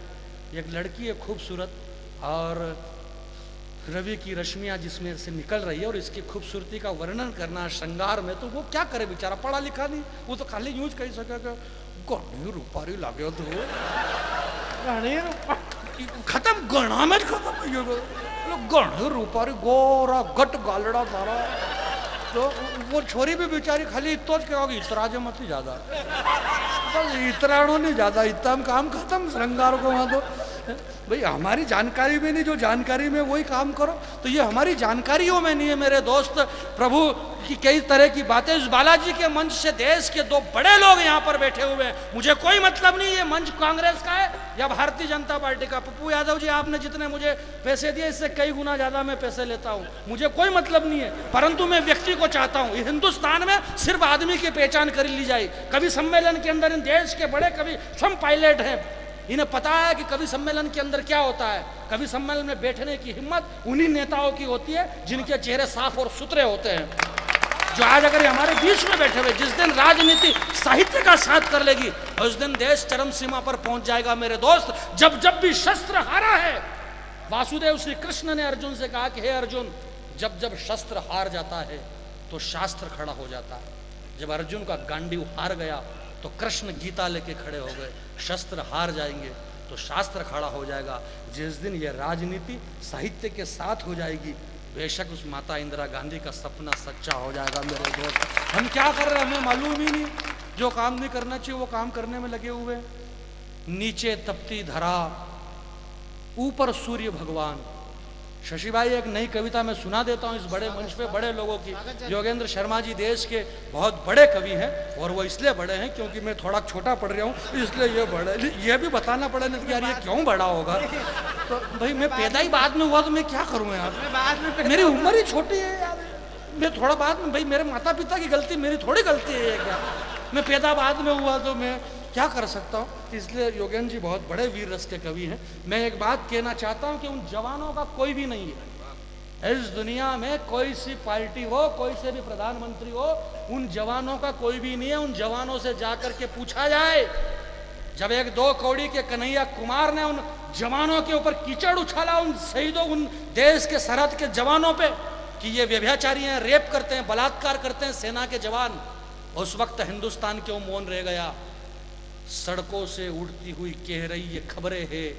एक लड़की है खूबसूरत और रवि की रश्मियाँ जिसमें से निकल रही है और इसकी खूबसूरती का वर्णन करना श्रृंगार में, तो वो क्या करे बेचारा, पढ़ा लिखा नहीं, वो तो खाली यूज कही सकेगा गणी रूपारी लागे तो खत्म गणा में खत्म गणी रूपारी गोरा गट गालड़ा तारा। तो वो छोरी भी बेचारी खाली इतो क्या होगी, इतराजे मत ही ज्यादा, बस इतराणो नहीं ज्यादा, इतना काम खत्म श्रृंगार को वहां। तो भाई हमारी जानकारी में नहीं, जो जानकारी में वही काम करो, तो ये हमारी जानकारियों में नहीं है मेरे दोस्त। प्रभु की कई तरह की बातें, इस बालाजी के मंच से देश के दो बड़े लोग यहाँ पर बैठे हुए हैं, मुझे कोई मतलब नहीं ये मंच कांग्रेस का है या भारतीय जनता पार्टी का। पप्पू यादव जी आपने जितने मुझे पैसे दिए इससे कई गुना ज्यादा मैं पैसे लेता हूँ, मुझे कोई मतलब नहीं है, परंतु मैं व्यक्ति को चाहता हूँ। हिंदुस्तान में सिर्फ आदमी की पहचान कर ली जाए। कवि सम्मेलन के अंदर इन देश के बड़े कवि स्वयं पायलट हैं, इन्हें पता है कि कवि सम्मेलन के अंदर क्या होता है। कवि सम्मेलन में बैठने की हिम्मत उन्हीं नेताओं की होती है जिनके चेहरे साफ और सुथरे होते हैं, जो आज अगर हमारे बीच में बैठे हुए, जिस दिन राजनीति साहित्य का साथ कर लेगी उस दिन देश चरम सीमा पर पहुंच जाएगा मेरे दोस्त। जब जब भी शस्त्र हारा है, वासुदेव श्री कृष्ण ने अर्जुन से कहा कि हे अर्जुन, जब जब शस्त्र हार जाता है तो शास्त्र खड़ा हो जाता है। जब अर्जुन का गांडीव हार गया तो कृष्ण गीता लेके खड़े हो गए। शस्त्र हार जाएंगे तो शास्त्र खड़ा हो जाएगा। जिस दिन ये राजनीति साहित्य के साथ हो जाएगी, बेशक उस माता इंदिरा गांधी का सपना सच्चा हो जाएगा मेरे दोस्त। हम क्या कर रहे हैं हमें मालूम ही नहीं, जो काम नहीं करना चाहिए वो काम करने में लगे हुए। नीचे तपती धरा, ऊपर सूर्य भगवान। शशि भाई एक नई कविता मैं सुना देता हूँ इस बड़े मंच पे बड़े लोगों की। योगेंद्र शर्मा जी देश के बहुत बड़े कवि हैं, और वो इसलिए बड़े हैं क्योंकि मैं थोड़ा छोटा पढ़ रहा हूँ इसलिए ये बड़े। ये भी बताना पड़े ना कि यार ये क्यों बड़ा होगा, तो भाई मैं पैदा ही बाद में हुआ तो मैं क्या करूँ यार, मेरी उम्र ही छोटी है यार, मैं थोड़ा बाद में, भाई मेरे माता पिता की गलती मेरी थोड़ी गलती है क्या, मैं पैदा बाद में हुआ तो मैं क्या कर सकता हूँ। इसलिए योगेंद्र जी बहुत बड़े वीर रस के कवि हैं। मैं एक बात कहना चाहता हूँ कि उन जवानों का कोई भी नहीं है इस दुनिया में, कोई सी पार्टी हो, कोई से भी प्रधानमंत्री हो, उन जवानों का कोई भी नहीं है। उन जवानों से जाकर के पूछा जाए, जब एक दो कौड़ी के कन्हैया कुमार ने उन जवानों के ऊपर कीचड़ उछाला, उन शहीदों, उन देश के सरहद के जवानों पे कि ये व्यभिचारी हैं, रेप करते हैं, बलात्कार करते हैं सेना के जवान, उस वक्त हिंदुस्तान क्यों मौन रह गया। सड़कों से उड़ती हुई कह रही ये खबरें हैं,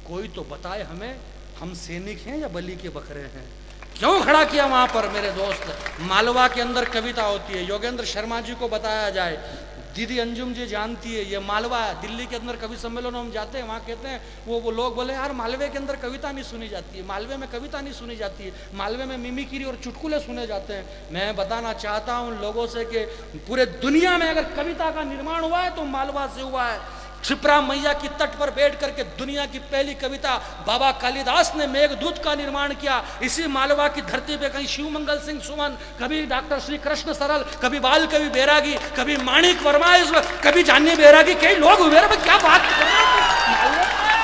कोई तो बताए हमें, हम सैनिक हैं या बलि के बकरे हैं। क्यों खड़ा किया वहां पर मेरे दोस्त। मालवा के अंदर कविता होती है, योगेंद्र शर्मा जी को बताया जाए, दीदी अंजुम जी जानती है, ये मालवा है। दिल्ली के अंदर कवि सम्मेलन हम जाते हैं, वहाँ कहते हैं वो लोग बोले यार मालवे के अंदर कविता नहीं सुनी जाती है, मालवे में कविता नहीं सुनी जाती है, मालवे में मिमिक्री और चुटकुले सुने जाते हैं। मैं बताना चाहता हूँ उन लोगों से कि पूरे दुनिया में अगर कविता का निर्माण हुआ है तो मालवा से हुआ है। क्षिप्रा मैया की तट पर बैठ करके दुनिया की पहली कविता बाबा कालिदास ने मेघदूत का निर्माण किया इसी मालवा की धरती पे। कहीं शिव मंगल सिंह सुमन, कभी डॉक्टर श्री कृष्ण सरल, कभी बाल कवि बैरागी, कभी माणिक वर्मा, कभी जानी बैरागी, कई लोग हुए। क्या बात कर रहे हैं,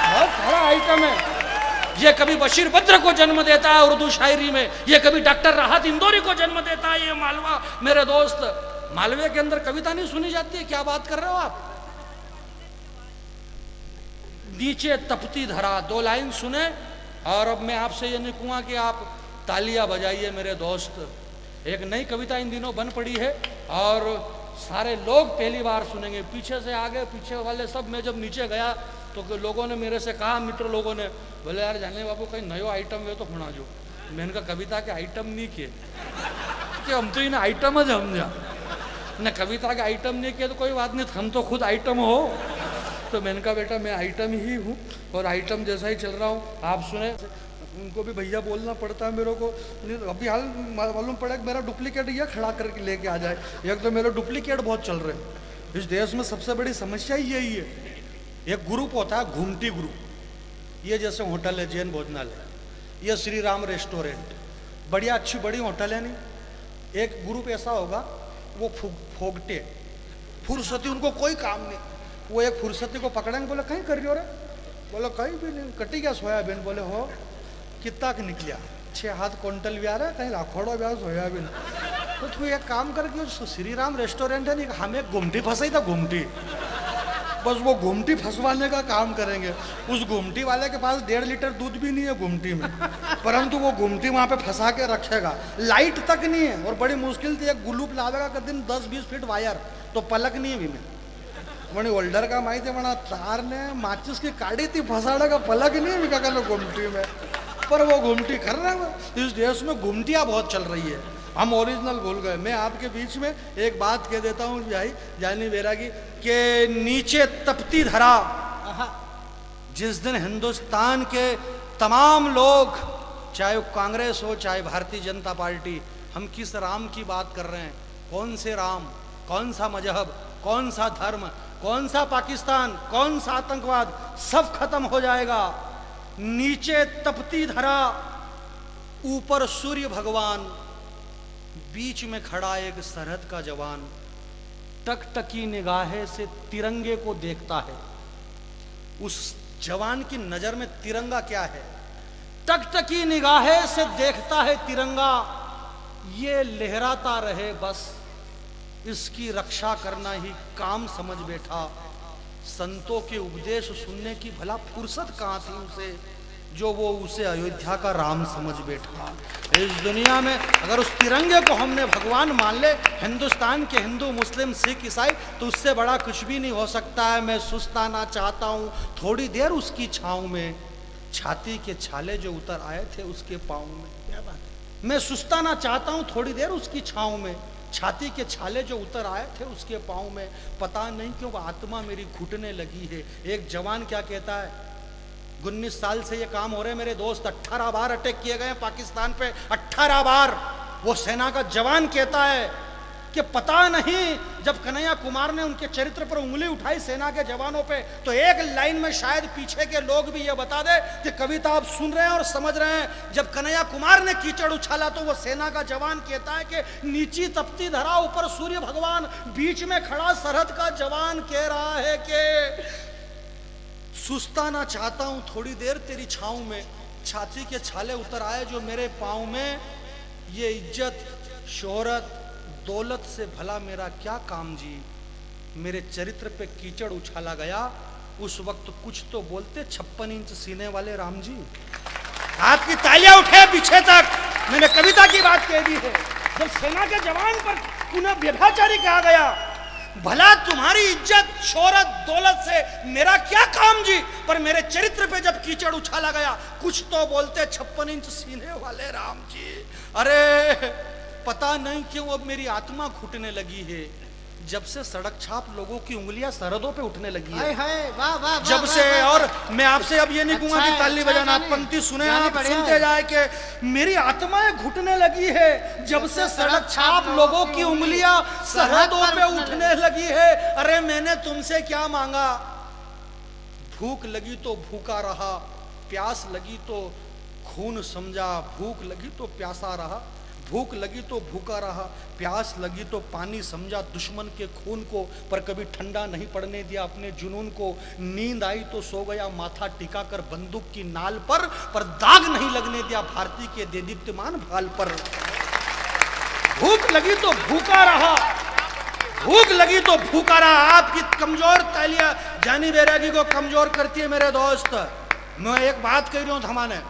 बहुत बड़ा आइटम है। ये कभी बशीर बद्र को जन्म देता है उर्दू शायरी में, ये कभी डॉक्टर राहत इंदौरी को जन्म देता है। ये मालवा मेरे दोस्त, मालवे के अंदर कविता नहीं सुनी जाती है, क्या बात कर रहे हो आप। नीचे तपती धरा, 2 लाइन सुने और अब मैं आपसे ये नहीं कहूँगा कि आप तालियां बजाइए मेरे दोस्त। एक नई कविता इन दिनों बन पड़ी है और सारे लोग पहली बार सुनेंगे, पीछे से आगे पीछे वाले सब। मैं जब नीचे गया तो लोगों ने मेरे से कहा, मित्र लोगों ने बोले यार जाने बाबू कहीं नयो आइटम है तो सुना जो। मैंने कहा कविता के आइटम नहीं किए कि हम तो इन्हें आइटम ज समझा न, कविता के आइटम नहीं किए तो कोई बात नहीं, हम तो खुद आइटम हो। तो मैंने कहा बेटा मैं आइटम ही हूँ और आइटम जैसा ही चल रहा हूँ, आप सुने। उनको भी भैया बोलना पड़ता है मेरे को, नहीं तो अभी हाल मालूम पड़ा कि मेरा डुप्लीकेट ये खड़ा करके लेके आ जाए। एक तो मेरे डुप्लीकेट बहुत चल रहे हैं इस देश में, सबसे बड़ी समस्या ही यही है। एक ग्रुप होता है घूमटी ग्रुप, ये जैसे होटल है जैन भोजनालय, ये श्री राम रेस्टोरेंट, बढ़िया अच्छी बड़ी होटल है नहीं। एक ग्रुप ऐसा होगा वो फोगटे, फुर्सती उनको कोई काम नहीं, वो एक फुर्सती को पकड़ेंगे, बोले कहीं कर रही हो रे, बोले कहीं भी नहीं, कटी क्या सोयाबीन, बोले हो कितना का निकलिया 6 हाथ क्विंटल भी आ रहा है, कहीं लाखोड़ो भी आ सोयाबीन। तो तू एक काम करके श्री राम रेस्टोरेंट है नहीं, हमें घुमटी फंसाई था, घुमटी, बस वो घुमटी फंसवाने का काम करेंगे। उस घुमटी वाले के पास 1.5 लीटर दूध भी नहीं है घुमटी में, परंतु वो घुमटी वहाँ पे फंसा के रखेगा, लाइट तक नहीं है और बड़ी मुश्किल थी एक गुलूप लावेगा कर दिन 10-20 फीट वायर, तो पलक नहीं है भी में म्हणे होल्डर का माहिती है म्हणा, तार ने माचिस की काड़ी थी फंसाने का पलक नहीं है का घुमटी में, पर वो घुमटी कर रहा है। इस देश में घुमटियाँ बहुत चल रही है, हम ओरिजिनल भूल गए। मैं आपके बीच में एक बात कह देता हूँ भाई जानी बैरागी के नीचे तपती धरा, जिस दिन हिंदुस्तान के तमाम लोग, चाहे कांग्रेस हो चाहे भारतीय जनता पार्टी, हम किस राम की बात कर रहे हैं, कौन से राम, कौन सा मजहब, कौन सा धर्म, कौन सा पाकिस्तान, कौन सा आतंकवाद, सब खत्म हो जाएगा। नीचे तपती धरा, ऊपर सूर्य भगवान, बीच में खड़ा एक सरहद का जवान, टकटकी निगाहें से तिरंगे को देखता है। उस जवान की नजर में तिरंगा क्या है, टकटकी निगाहें से देखता है तिरंगा, ये लहराता रहे बस, इसकी रक्षा करना ही काम समझ बैठा। संतों के उपदेश सुनने की भला फुर्सत कहाँ थी उसे, जो वो उसे अयोध्या का राम समझ बैठा। इस दुनिया में अगर उस तिरंगे को हमने भगवान मान ले, हिंदुस्तान के हिंदू मुस्लिम सिख ईसाई, तो उससे बड़ा कुछ भी नहीं हो सकता है। मैं सुस्ताना चाहता हूँ थोड़ी देर उसकी छाँव में, छाती के छाले जो उतर आए थे उसके पाँव में। क्या बात है, मैं सुस्ताना चाहता हूँ थोड़ी देर उसकी छाँव में, छाती के छाले जो उतर आए थे उसके पाँव में, पता नहीं क्यों आत्मा मेरी घुटने लगी है। एक जवान क्या कहता है, 19 साल से ये काम हो रहे हैं मेरे दोस्त, 18 बार अटैक किए गए पाकिस्तान पे, 18 बार। वो सेना का जवान कहता है कि पता नहीं, जब कन्हैया कुमार ने उनके चरित्र पर उंगली उठाई सेना के जवानों पे, तो एक लाइन में शायद पीछे के लोग भी ये बता दे कि कविता आप सुन रहे हैं और समझ रहे हैं। जब कन्हैया कुमार ने कीचड़ उछाला तो वो सेना का जवान कहता है कि नीची तपती धरा, ऊपर सूर्य भगवान, बीच में खड़ा सरहद का जवान कह रहा है कि सुस्ताना चाहता हूं थोड़ी देर तेरी छाँव में, छाती के छाले उतर आए जो मेरे पाँव में, ये इज्जत शोहरत दौलत से भला मेरा क्या काम जी, मेरे चरित्र पे कीचड़ उछाला गया, उस वक्त कुछ तो बोलते 56 इंच सीने वाले राम जी। आपकी तालियां उठे पीछे तक, मैंने कविता की बात कह दी है। जब सेना के जवान पर पुनः व्यभिचारी कहा गया, भला तुम्हारी इज्जत शोहरत दौलत से मेरा क्या काम जी, पर मेरे चरित्र पे जब कीचड़ उछाला गया, कुछ तो बोलते 56 इंच सीने वाले राम जी। अरे पता नहीं क्यों अब मेरी आत्मा घुटने लगी है। जब से सड़क छाप लोगों की उंगलियां सरहदों पे उठने लगी है, वाह वाह, जब से, और मैं आपसे अब ये नहीं कहूंगा कि ताली बजाना, आप पंक्ति सुने, आप सुनते जाए कि मेरी आत्माएं घुटने लगी है जब से सड़क छाप लोगों की उंगलियां सरहदों पे उठने लगी है। अरे मैंने तुमसे क्या मांगा, भूख लगी तो भूखा रहा, प्यास लगी तो खून समझा, भूख लगी तो प्यासा रहा, भूख लगी तो भूखा रहा, प्यास लगी तो पानी समझा दुश्मन के खून को, पर कभी ठंडा नहीं पड़ने दिया अपने जुनून को। नींद आई तो सो गया माथा टिका कर बंदूक की नाल पर दाग नहीं लगने दिया भारती के देदीप्यमान भाल पर। भूख लगी तो भूखा रहा, भूख लगी तो भूखा रहा। आपकी कमजोर तालियां जानी बैरागी को कमजोर करती है मेरे दोस्त। मैं एक बात कह रही हूं थमाने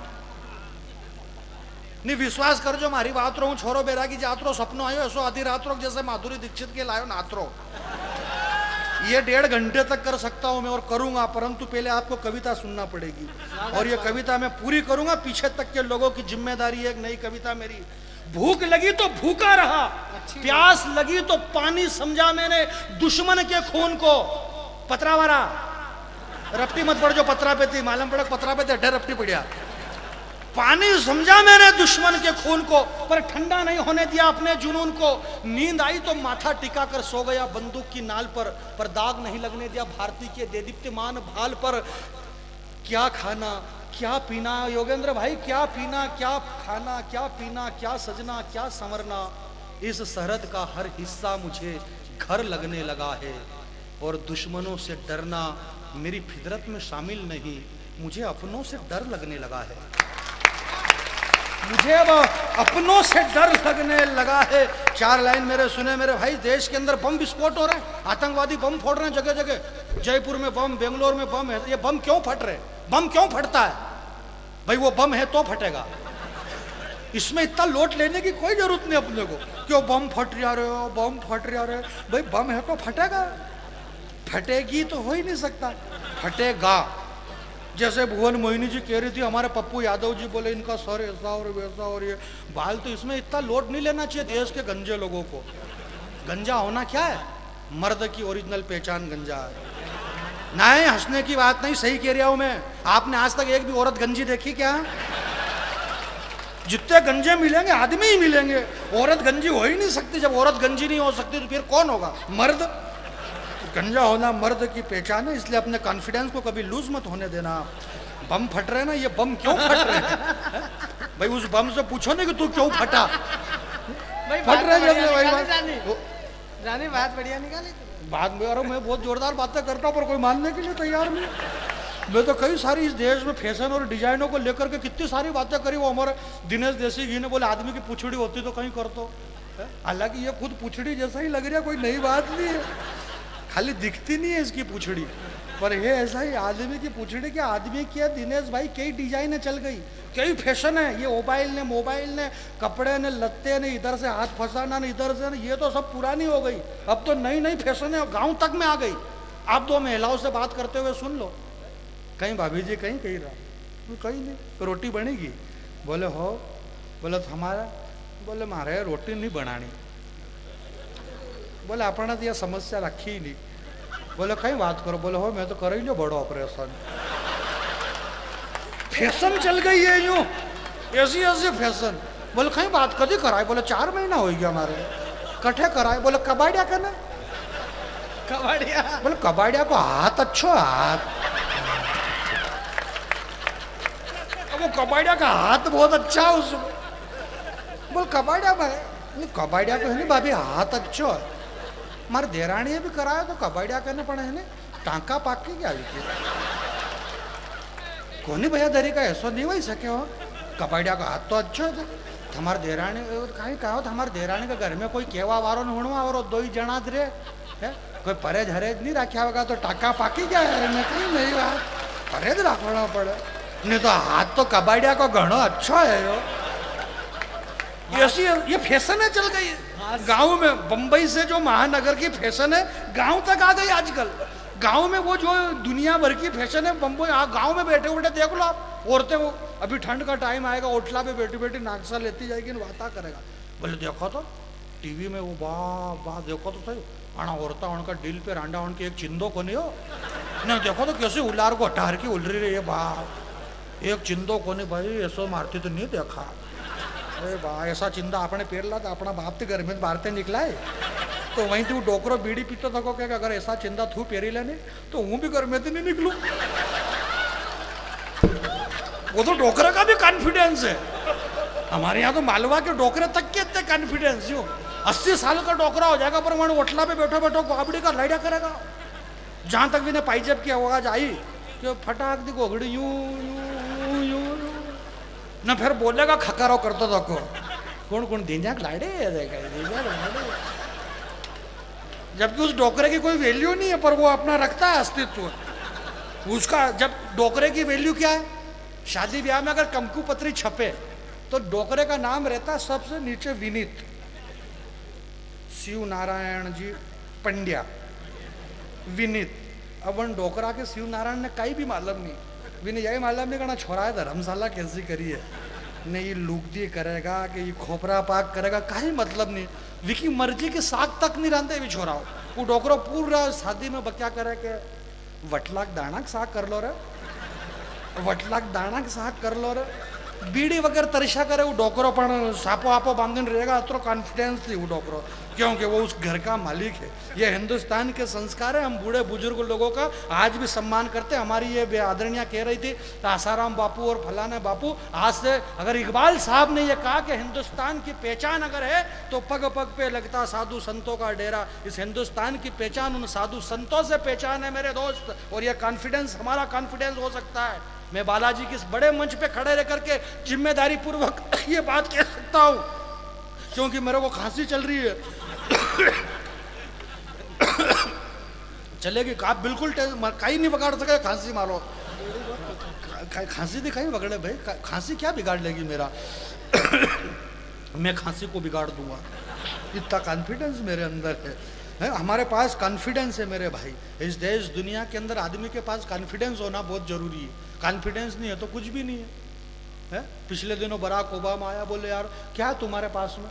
नहीं विश्वास कर, जो मारी बात रो छोरो बैरागी जात रो सपनो आयो ऐसो आधी रात रो जैसे माधुरी दीक्षित के लायो नात रो। ये 1.5 घंटे तक कर सकता हूं मैं और करूंगा, परंतु पहले आपको कविता सुनना पड़ेगी और ये कविता मैं पूरी करूंगा। पीछे तक के लोगों की जिम्मेदारी है, एक नई कविता मेरी। भूख लगी तो भूखा रहा, प्यास लगी तो पानी समझा मैंने दुश्मन के खून को। पतरावारा रपटी मत पड़, जो पतरा पे थी मालूम पड़ा पतरा पे थे रपटी पड़िया। पानी समझा मैंने दुश्मन के खून को, पर ठंडा नहीं होने दिया अपने जुनून को। नींद आई तो माथा टिका कर सो गया बंदूक की नाल पर दाग नहीं लगने दिया भारती के देदीप्यमान भाल पर। क्या खाना क्या पीना योगेंद्र भाई, क्या पीना क्या खाना, क्या पीना क्या सजना क्या संवरना, इस सरहद का हर हिस्सा मुझे घर लगने लगा है। और दुश्मनों से डरना मेरी फितरत में शामिल नहीं, मुझे अपनों से डर लगने लगा है। मुझे अब अपनों से डर लगने लगा है। 4 लाइन मेरे सुने मेरे भाई। देश के अंदर बम विस्फोट हो रहा है, आतंकवादी बम फोड़ रहे हैं जगह जगह। जयपुर में बम, बेंगलोर में बम है। ये बम क्यों फट रहे? बम क्यों फटता है भाई? वो बम है तो फटेगा, इसमें इतना लोट लेने की कोई जरूरत नहीं अपने को। क्यों बम फट रहे हो, बम फट रहे भाई? बम है तो फटेगा, फटेगी तो हो ही नहीं सकता, फटेगा। जैसे भुवन मोहिनी जी कह रही थी, हमारे पप्पू यादव जी बोले इनका सर ऐसा और वैसा और ये बाल, तो इसमें इतना लोड नहीं लेना चाहिए देश के गंजे लोगों को। गंजा होना क्या है? मर्द की ओरिजिनल पहचान गंजा है। नहीं हंसने की बात नहीं, सही कह रहा हूं मैं। आपने आज तक एक भी औरत गंजी देखी क्या? जितने गंजे मिलेंगे आदमी ही मिलेंगे, औरत गंजी हो ही नहीं सकती। जब औरत गंजी नहीं हो सकती तो फिर कौन होगा? मर्द। गंजा होना मर्द की पहचान है, इसलिए अपने कॉन्फिडेंस को कभी लूज मत होने देना। बम फट रहे ना, ये बम क्यों फट रहे हैं भाई? उस बम से पूछो ना कि तू क्यों फटा। फट रहे जानी बात बढ़िया निकाली बात में। और मैं बहुत जोरदार बातें करता हूँ पर कोई मानने के लिए तैयार नहीं। मैं तो कई सारी इस देश में फैशन और डिजाइनों को लेकर के कितनी सारी बातें करी। वो हमारे दिनेश देसी जी ने बोले आदमी की पूछड़ी होती तो कहीं कर दो। हालांकि ये खुद पूछड़ी जैसा ही लग रहा है, कोई नई बात नहीं है, खाली दिखती नहीं है इसकी पूछड़ी, पर ये ऐसा ही आदमी की पूछड़ी के आदमी की है। दिनेश भाई कई डिजाइनें चल गई, कई फैशन है। ये मोबाइल ने कपड़े ने लत्ते ने, इधर से हाथ फंसाना ने, इधर से, ये तो सब पुरानी हो गई। अब तो नई नई फैशन है, गांव तक में आ गई। आप 2 महिलाओं से बात करते हुए सुन लो, कहीं भाभी जी कहीं कहीं रहा, कहीं नहीं। रोटी बनेगी? बोले हो। बोले हमारा? बोले मारे रोटी नहीं बनानी। बोले अपना तो यह समस्या रखी ही नहीं। बोले कहीं बात करो। बोले हो मैं तो कर ही लो बड़ो ऑपरेशन। फैशन चल गई है यूं, ऐसी ऐसी फैशन। बोले कहीं बात कभी कराए? बोले 4 महीना हो गया हमारे। कठे कराए? बोले कबाड़िया करना। कबाड़िया? बोले कबाड़िया को हाथ अच्छो हाथ, वो कबाड़िया का हाथ बहुत अच्छा है उसमें। बोल कबाड़िया भाई? कबाड़िया को है नहीं भाभी हाथ अच्छो है। मारे देराणी भी कराया तो कबाड़िया करने पड़े है ना, टांका पाक की क्या कोनी भैया दरी का ऐसा नहीं वही सके हो। कबाड़िया का हाथ तो अच्छा है। हमारे देराणी कहीं कहो तो हमारे देराणी के घर में कोई केवा वारो न होना और 2 ही जना रे है, कोई परहेज हरेज नहीं रखा होगा तो टाका पाकी क्या है? कहीं नहीं बात परहेज रखना पड़े, नहीं तो हाथ तो कबाड़िया का घणो अच्छा है यो। ऐसी ये फैशन है चल गई गांव में। बंबई से जो महानगर की फैशन है गांव तक आ गई आजकल। गांव में वो जो दुनिया भर की फैशन है बंबई गांव में बैठे बैठे देख लो आप। औरतें वो अभी ठंड का टाइम आएगा, ओटला पे बैठी बैठी नाकसा लेती जाएगी, वाता करेगा। बोले देखो तो टीवी में वो वाह वाह देखो तो सही आना औरता उनका दिल पे रांडा उनके एक चिंदो को नहीं हो नहीं देखो तो कैसे उलार को हटार की उल रही है बाप एक चिंदो को नहीं भाई ऐसो मारती तो नहीं देखा अरे बा ऐसा चिंदा आपने पेरला था अपना बाप के घर में बारते निकला है तो वहीं तू डोकरो बीड़ी पीतो थको क्या अगर ऐसा चिंदा थू पेरी लेने तो हूँ भी घर में तो नहीं निकलू वो तो डोकरे का भी कॉन्फिडेंस है हमारे यहाँ तो मालवा के डोकरे तक के इतने कॉन्फिडेंस जो 80 साल का डोकरा हो जाएगा पर वहाँ ओटला पे बैठो बैठो बाबड़ी का लाइडा करेगा जहां तक भी ने पाइजेब की आवाज आई कि फटाक दी गोगड़ी यूं यूं यूं न फिर बोलेगा खकारो करतो तो कौन कौन दींजाक लाइडे जबकि उस डोकरे की कोई वैल्यू नहीं है पर वो अपना रखता है अस्तित्व उसका जब डोकरे की वैल्यू क्या है शादी ब्याह में अगर कंकु पत्री छपे तो डोकरे का नाम रहता है सबसे नीचे विनीत शिव नारायण जी पंड्या विनीत अब वन डोकरा के शिव नारायण ने कहीं भी मालूम नहीं विनीत यही मालूम नहीं करना छोरा है धर्मशाला कैसी करी है नहीं ये लुगदी करेगा कि ये खोपरा पाक करेगा कहीं मतलब नहीं विकी मर्जी के साग तक नहीं रहते भी छोरा वो डोकरो पूरा शादी में क्या करे के वटलाक दाना साग कर लो रे वटलाक दाना साग कर लो रे बीड़ी वगैरह तरिशा करे वो डोकरो पण सापो आपो बांधन रहेगा अतो कॉन्फिडेंस थी वो डोकरो क्योंकि वो उस घर का मालिक है ये हिंदुस्तान के संस्कार है हम बूढ़े बुजुर्ग लोगों का आज भी सम्मान करते हैं हमारी ये आदरणीय कह रही थी आसाराम बापू और फलाना बापू आज से अगर इकबाल साहब ने ये कहा कि हिंदुस्तान की पहचान अगर है तो पग पग पे लगता साधु संतों का डेरा इस हिंदुस्तान की पहचान उन साधु संतों से पहचान है मेरे दोस्त और ये कॉन्फिडेंस हमारा कॉन्फिडेंस हो सकता है मैं बालाजी की इस बड़े मंच पे खड़े रह करके जिम्मेदारी पूर्वक ये बात कह सकता हूं क्योंकि मेरे को खांसी चल रही है चलेगी आप बिल्कुल कहीं नहीं बिगाड़ सके खांसी मारो खांसी दिखाई बगड़े भाई खांसी क्या बिगाड़ लेगी मेरा मैं खांसी को बिगाड़ दूंगा इतना कॉन्फिडेंस मेरे अंदर है हमारे पास कॉन्फिडेंस है मेरे भाई इस देश दुनिया के अंदर आदमी के पास कॉन्फिडेंस होना बहुत जरूरी है कॉन्फिडेंस नहीं है तो कुछ भी नहीं है पिछले दिनों बराक ओबामा आया बोले यार क्या है तुम्हारे पास में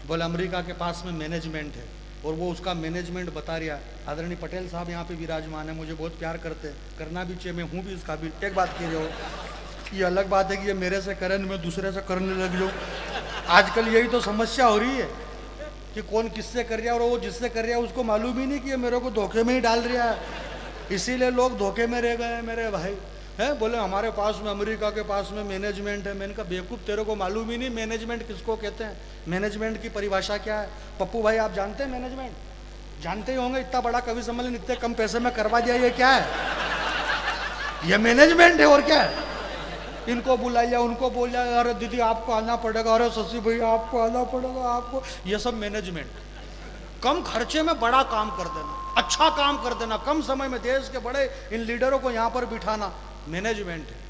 बोले अमेरिका के पास में मैनेजमेंट है और वो उसका मैनेजमेंट बता रहा है आदरणीय पटेल साहब यहाँ पे विराजमान है मुझे बहुत प्यार करते हैं करना भी चाहिए मैं हूँ भी इसका भी एक बात कह रहे हो ये अलग बात है कि ये मेरे से करें मैं दूसरे से करने लग जाऊँ आजकल यही तो समस्या हो रही है कि कौन किससे कर रहा है और वो जिससे कर रहा है उसको मालूम ही नहीं कि ये मेरे को धोखे में ही डाल रहा है इसीलिए लोग धोखे में रह गए हैं मेरे भाई है बोले हमारे पास में अमेरिका के पास में मैनेजमेंट है मैंने कहा बेवकूफ़ तेरे को मालूम ही नहीं मैनेजमेंट किसको कहते हैं मैनेजमेंट की परिभाषा क्या है पप्पू भाई आप जानते हैं मैनेजमेंट जानते ही होंगे इतना बड़ा कवि सम्मेलन इतने कम पैसे में करवा दिया ये क्या है ये मैनेजमेंट है और क्या है इनको बुलाया उनको बोला अरे दीदी आपको आना पड़ेगा अरे शशि भाई आपको आना पड़ेगा आपको ये सब मैनेजमेंट कम खर्चे में बड़ा काम कर देना अच्छा काम कर देना कम समय में देश के बड़े इन लीडरों को यहाँ पर बिठाना मैनेजमेंट है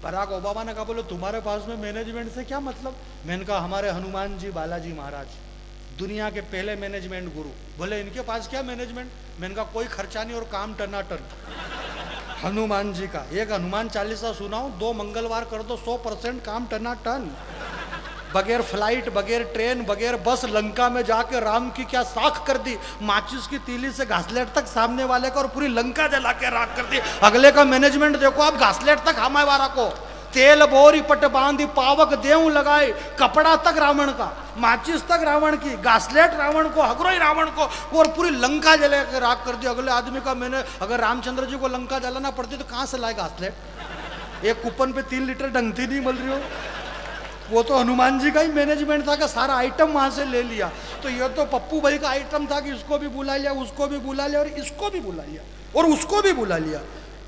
बराक ओबामा ने कहा बोले तुम्हारे पास में मैनेजमेंट से क्या मतलब मैंने कहा हमारे हनुमान जी बालाजी महाराज दुनिया के पहले मैनेजमेंट गुरु बोले इनके पास क्या मैनेजमेंट मैंने कहा कोई खर्चा नहीं और काम टनाटन हनुमान जी का एक हनुमान चालीसा सुनाओ 2 मंगलवार कर दो 100% काम टनाटन बगैर फ्लाइट बगैर ट्रेन बगैर बस लंका में जाके राम की क्या साख कर दी माचिस की तीली से घासलेट तक सामने वाले का और पूरी लंका जला के राख कर दी अगले का मैनेजमेंट देखो आप घासलेट तक हमारे वाला को तेल बोरी पट बांधी पावक देव लगाए कपड़ा तक रावण का माचिस तक रावण की घासलेट रावण को हगरोई रावण को और पूरी लंका जला के राख कर दी अगले आदमी का मैंने अगर रामचंद्र जी को लंका जलाना पड़ती तो कहाँ से लाए घासलेट एक कूपन पे 3 लीटर डंगती नहीं मिल रही हो वो तो हनुमान जी का ही मैनेजमेंट था कि सारा आइटम वहां से ले लिया तो ये तो पप्पू भाई का आइटम था कि इसको भी बुला लिया उसको भी बुला लिया और इसको भी बुला लिया और उसको भी बुला लिया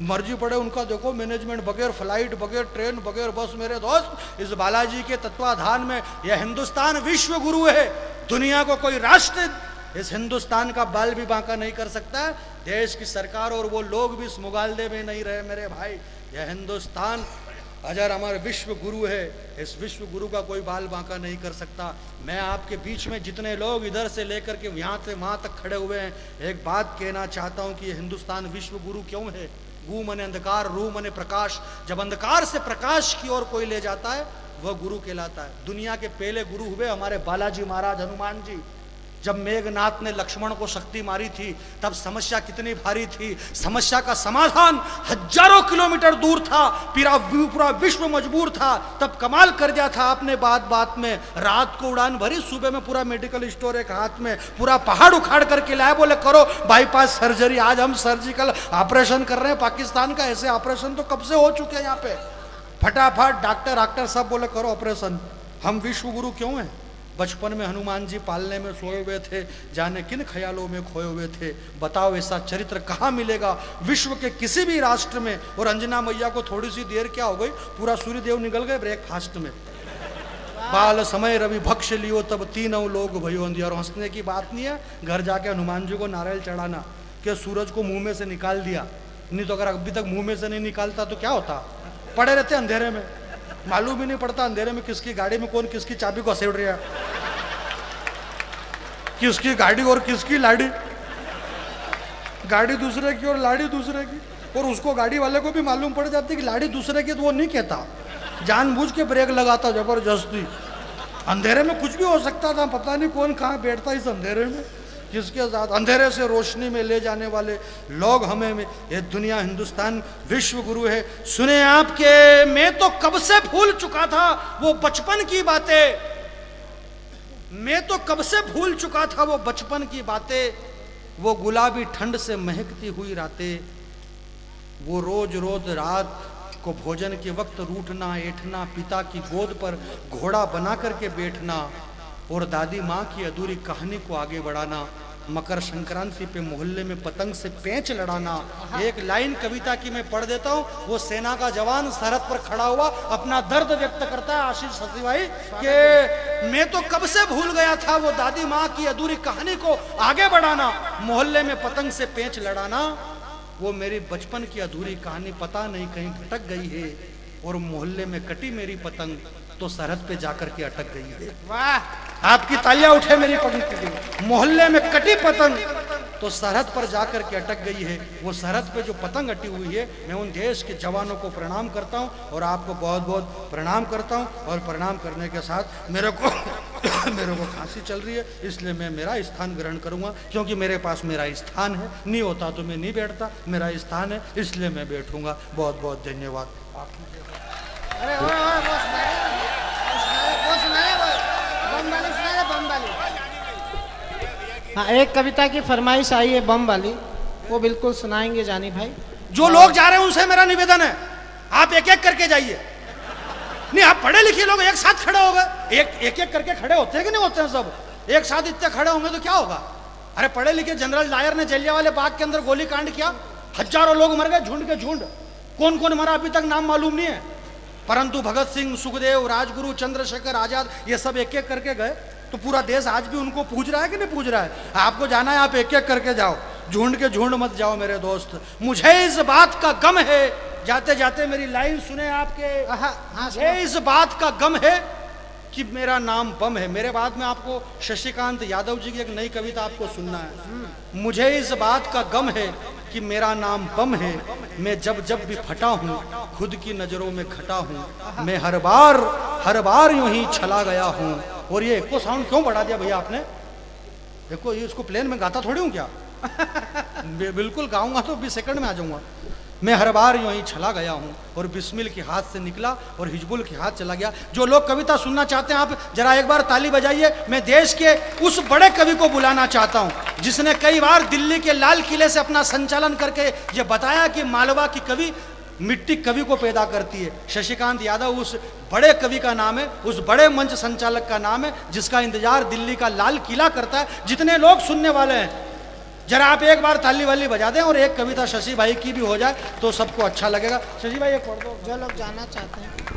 मर्जी पड़े उनका देखो मैनेजमेंट बगैर फ्लाइट बगैर ट्रेन बगैर बस मेरे दोस्त इस बालाजी के तत्वाधान में यह हिंदुस्तान विश्व गुरु है दुनिया को कोई राष्ट्र इस हिंदुस्तान का बाल भी बांका नहीं कर सकता देश की सरकार और वो लोग भी इस मुगालदे में नहीं रहे मेरे भाई यह हिंदुस्तान अजर हमारे विश्व गुरु है इस विश्व गुरु का कोई बाल बांका नहीं कर सकता मैं आपके बीच में जितने लोग इधर से लेकर के यहाँ से वहाँ तक खड़े हुए हैं एक बात कहना चाहता हूँ कि हिंदुस्तान विश्व गुरु क्यों है गु मने अंधकार रू मने प्रकाश जब अंधकार से प्रकाश की ओर कोई ले जाता है वह गुरु कहलाता है दुनिया के पहले गुरु हुए हमारे बालाजी महाराज हनुमान जी जब मेघनाथ ने लक्ष्मण को शक्ति मारी थी तब समस्या कितनी भारी थी। समस्या का समाधान हजारों किलोमीटर दूर था, पूरा विश्व मजबूर था। तब कमाल कर दिया था आपने बात बात में। रात को उड़ान भरी, सुबह में पूरा मेडिकल स्टोर एक हाथ में, पूरा पहाड़ उखाड़ करके लाए, बोले करो बाईपास सर्जरी। आज हम सर्जिकल ऑपरेशन कर रहे हैं पाकिस्तान का। ऐसे ऑपरेशन तो कब से हो चुके हैं यहाँ पे। फटाफट डॉक्टर सब बोले करो ऑपरेशन। हम विश्व गुरु क्यों हैं? बचपन में हनुमान जी पालने में सोए हुए थे, जाने किन ख्यालों में खोए हुए थे। बताओ ऐसा चरित्र कहाँ मिलेगा विश्व के किसी भी राष्ट्र में। और अंजना मैया को थोड़ी सी देर क्या हो गई, पूरा सूर्यदेव निकल गए ब्रेकफास्ट में। बाल समय रवि भक्ष लियो तब तीनों लोग भयो अंधी। और हंसने की बात नहीं है, घर जाके हनुमान जी को नारियल चढ़ाना कि सूरज को मुंह में से निकाल दिया। नहीं तो अगर अभी तक मुंह में से नहीं निकालता तो क्या होता, पड़े रहते अंधेरे में, मालूम ही नहीं पड़ता अंधेरे में किसकी गाड़ी में कौन किसकी चाबी को घसेड़ रहा है, किसकी गाड़ी और किसकी लाड़ी, गाड़ी दूसरे की और लाड़ी दूसरे की। और उसको गाड़ी वाले को भी मालूम पड़ जाती कि लाड़ी दूसरे की, तो वो नहीं कहता, जानबूझ के ब्रेक लगाता जबरदस्ती। अंधेरे में कुछ भी हो सकता था, पता नहीं कौन कहाँ बैठता इस अंधेरे में, जिसके साथ अंधेरे से रोशनी में ले जाने वाले लोग हमें। ये दुनिया हिंदुस्तान विश्व गुरु है। सुने आपके मैं तो कब से भूल चुका था वो बचपन की बातें, मैं तो कब से भूल चुका था वो बचपन की बातें। वो गुलाबी ठंड से महकती हुई रातें, वो रोज रोज रात को भोजन के वक्त रूठना ऐठना, पिता की गोद पर घोड़ा बना करके बैठना और दादी माँ की अधूरी कहानी को आगे बढ़ाना। मकर संक्रांति पे मोहल्ले में पतंग से पेंच लड़ाना। एक लाइन कविता की मैं पढ़ देता हूँ। वो सेना का जवान सरहद पर खड़ा हुआ अपना दर्द व्यक्त करता है, आशीष शशि भाई, कि मैं तो कब से भूल गया था वो दादी माँ की अधूरी कहानी को आगे बढ़ाना, मोहल्ले में पतंग से पेंच लड़ाना। वो मेरी बचपन की अधूरी कहानी पता नहीं कहीं भटक गई है, और मोहल्ले में कटी मेरी पतंग तो सरहद पे जाकर के अटक गई है। वाह, आपकी तालियां उठे मेरी पंक्ति की। मोहल्ले में कटी पतंग तो सरहद पर जाकर के अटक गई है। वो सरहद पे जो पतंग अटी हुई है, मैं उन देश के जवानों को प्रणाम करता हूं और आपको बहुत बहुत प्रणाम करता हूं। और प्रणाम करने के साथ मेरे को खांसी चल रही है, इसलिए मैं मेरा स्थान ग्रहण करूंगा, क्योंकि मेरे पास मेरा स्थान है। नहीं होता तो मैं नहीं बैठता, मेरा स्थान है इसलिए मैं बैठूंगा। बहुत बहुत धन्यवाद। अरे हाँ, एक कविता की फरमाइश आई है बम वाली, वो बिल्कुल सुनाएंगे जानी भाई। जो लोग जा रहे हैं उनसे मेरा निवेदन है, आप एक एक करके जाइए। नहीं, आप पढ़े लिखे लोग एक साथ खड़े हो गए, एक एक करके खड़े होते हैं कि नहीं होते हैं? सब एक साथ इतने खड़े होंगे तो क्या होगा? अरे पढ़े लिखे जनरल डायर ने जलियांवाला बाग के अंदर गोली कांड किया, हजारों लोग मर गए, झुंड के झुंड। कौन कौन मरा अभी तक नाम मालूम नहीं है, परंतु भगत सिंह, सुखदेव, राजगुरु, चंद्रशेखर आजाद, ये सब एक एक करके गए। तो पूरा देश आज भी उनको पूज रहा है कि नहीं पूज रहा है? आपको जाना है, आप एक एक करके जाओ, झुंड के झुंड मत जाओ मेरे दोस्त। मुझे इस बात का गम है, जाते जाते मेरी लाइन सुने आपके, मुझे इस बात का गम है कि मेरा नाम बम है। मेरे बाद में आपको शशिकांत यादव जी की एक नई कविता आपको सुनना है। मुझे इस बात का गम है कि मेरा नाम बम है, मैं जब जब भी फटा हूँ खुद की नजरों में खटा हूँ, मैं हर बार यूं ही छला गया हूँ। और ये एको साउंड क्यों बढ़ा दिया भैया आपने? देखो ये इसको प्लेन में गाता थोड़ी हूँ क्या? बिल्कुल गाऊंगा तो 20 सेकंड में आ जाऊंगा। मैं हर बार यूं ही छला गया हूँ, और बिस्मिल के हाथ से निकला और हिजबुल के हाथ चला गया। जो लोग कविता सुनना चाहते हैं आप जरा एक बार ताली बजाइए। मैं देश के उस बड़े कवि को बुलाना चाहता हूँ जिसने कई बार दिल्ली के लाल किले से अपना संचालन करके ये बताया कि मालवा की कवि मिट्टी कवि को पैदा करती है। शशिकांत यादव उस बड़े कवि का नाम है, उस बड़े मंच संचालक का नाम है जिसका इंतजार दिल्ली का लाल किला करता है। जितने लोग सुनने वाले हैं जरा आप एक बार ताली वाली बजा दें, और एक कविता शशि भाई की भी हो जाए तो सबको अच्छा लगेगा। शशि भाई एक पढ़ दो। जो लोग जाना चाहते हैं